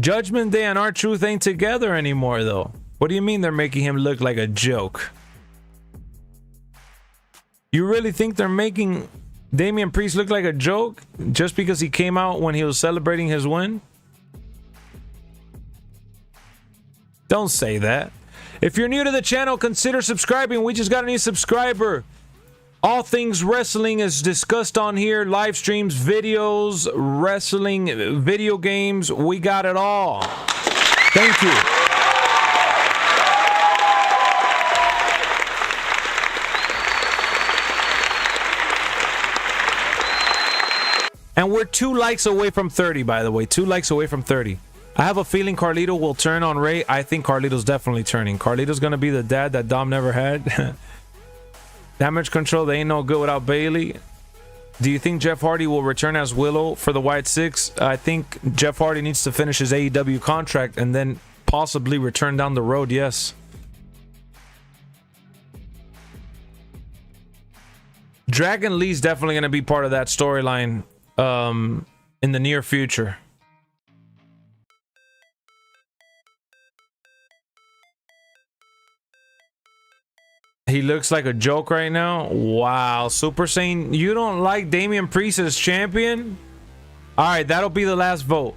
Judgment Day and R-Truth ain't together anymore, though. What do you mean they're making him look like a joke? You really think they're making Damian Priest look like a joke just because he came out when he was celebrating his win? Don't say that. If you're new to the channel, consider subscribing. We just got a new subscriber. All things wrestling is discussed on here. Live streams, videos, wrestling, video games. We got it all. Thank you. And we're 2 likes away from 30, by the way. 2 likes away from 30. I have a feeling Carlito will turn on Rey. I think Carlito's definitely turning. Carlito's going to be the dad that Dom never had. Damage Control, they ain't no good without Bailey. Do you think Jeff Hardy will return as Willow for the White Six? I think Jeff Hardy needs to finish his AEW contract and then possibly return down the road, yes. Dragon Lee's definitely going to be part of that storyline in the near future. He looks like a joke right now. Wow. Super Saiyan, you don't like Damian Priest as champion? All right, that'll be the last vote.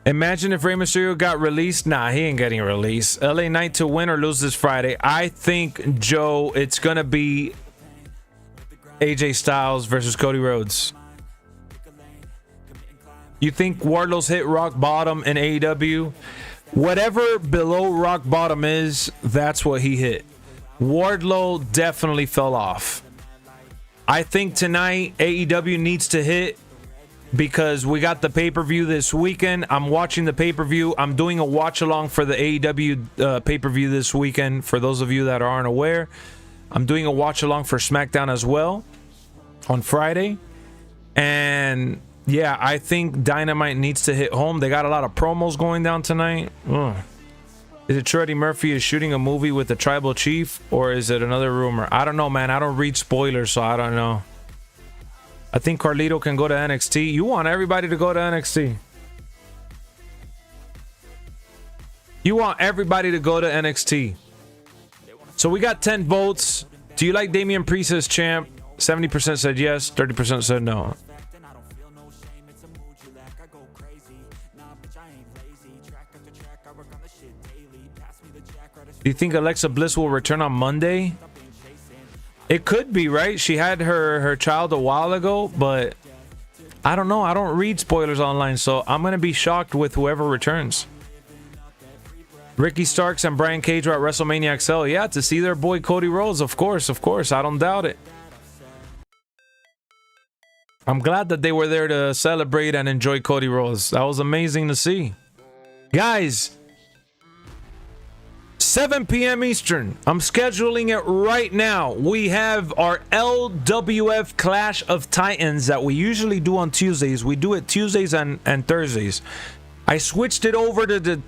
Imagine if Rey Mysterio got released. Nah, he ain't getting released. LA Knight to win or lose this Friday. I think, Joe, it's going to be AJ Styles versus Cody Rhodes. You think Wardlow's hit rock bottom in AEW? Whatever below rock bottom is, that's what he hit. Wardlow definitely fell off. I think tonight AEW needs to hit because we got the pay-per-view this weekend. I'm watching the pay-per-view. I'm doing a watch along for the AEW pay-per-view this weekend. For those of you that aren't aware, I'm doing a watch along for SmackDown as well. on Friday. And yeah, I think Dynamite needs to hit home. They got a lot of promos going down tonight. Ugh. Is it true Eddie Murphy is shooting a movie with the tribal chief, or is it another rumor? I don't know, man. I don't read spoilers, so I don't know. I think Carlito can go to NXT. You want everybody to go to NXT. You want everybody to go to NXT. So we got 10 votes. Do you like Damian Priest as champ? 70% said yes, 30% said no. Do you think Alexa Bliss will return on Monday? It could be, right? She had her child a while ago, but I don't know. I don't read spoilers online, so I'm going to be shocked with whoever returns. Ricky Starks and Brian Cage were at WrestleMania XL. Yeah, to see their boy Cody Rhodes, of course. I don't doubt it. I'm glad that they were there to celebrate and enjoy Cody Rhodes. That was amazing to see. Guys, 7 p.m. Eastern. I'm scheduling it right now. We have our LWF Clash of Titans that we usually do on Tuesdays. We do it Tuesdays and Thursdays. I switched it over to the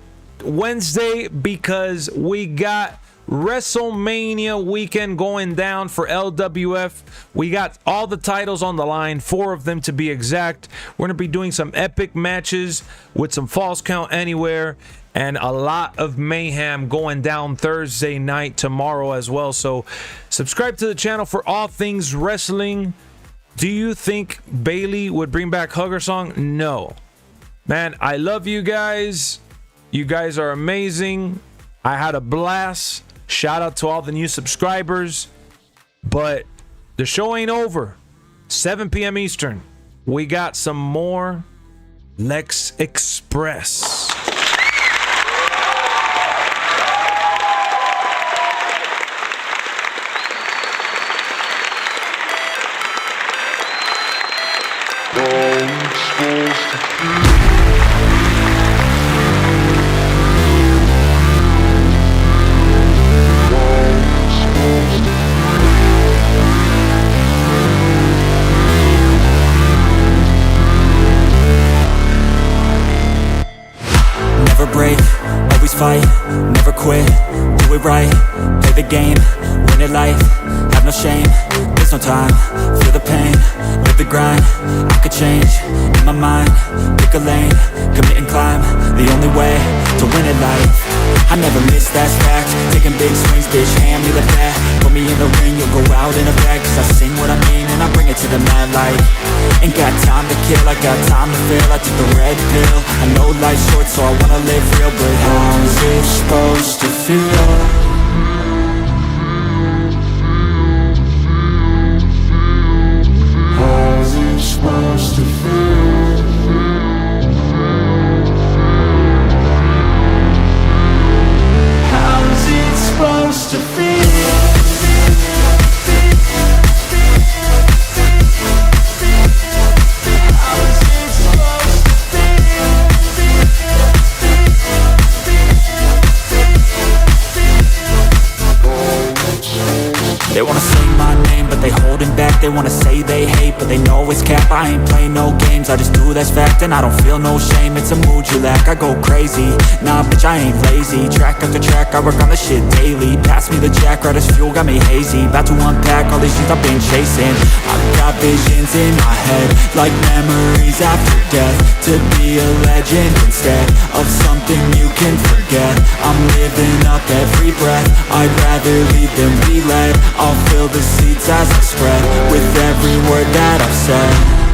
Wednesday because we got WrestleMania weekend going down for LWF. We got all the titles on the line, 4 of them to be exact. We're going to be doing some epic matches with some Falls Count Anywhere and a lot of mayhem going down Thursday night tomorrow as well. So subscribe to the channel for all things wrestling. Do you think Bayley would bring back Hugger Song? No. Man, I love you guys. You guys are amazing. I had a blast. Shout out to all the new subscribers. But the show ain't over. 7 p.m. Eastern. We got some more LexxExpress. Never break, always fight, never quit, do it right, play the game, win it life, have no shame, there's no time, feel the pain, live the grind, I could change, in my mind, pick a lane, commit and climb, the only way to win it life. I never miss, that's fact, taking big swings, bitch, hand me the bat, put me in the ring, you'll go out in a bag, cause I sing what I mean and I bring it to the mad light. Ain't got time to kill, I got time to feel, I took the red pill, I know life's short so I wanna live real, but how's it supposed to feel? How's it supposed to feel? How's it supposed to feel? They wanna say my name, but they holding back. They wanna say they hate, but they know it's cap. I ain't playing no games, I just do that's fact. And I don't feel no shame, it's a mood you lack. I go crazy, nah bitch I ain't lazy. Track after track, I work on this shit daily. Pass me the jack, right as fuel, got me hazy. About to unpack all these things I've been chasing. I've got visions in my head, like memories after death. To be a legend instead of something you can forget. I'm living up every breath, I'd rather lead than be led. I'll fill the seats as I spread with every word that I've said.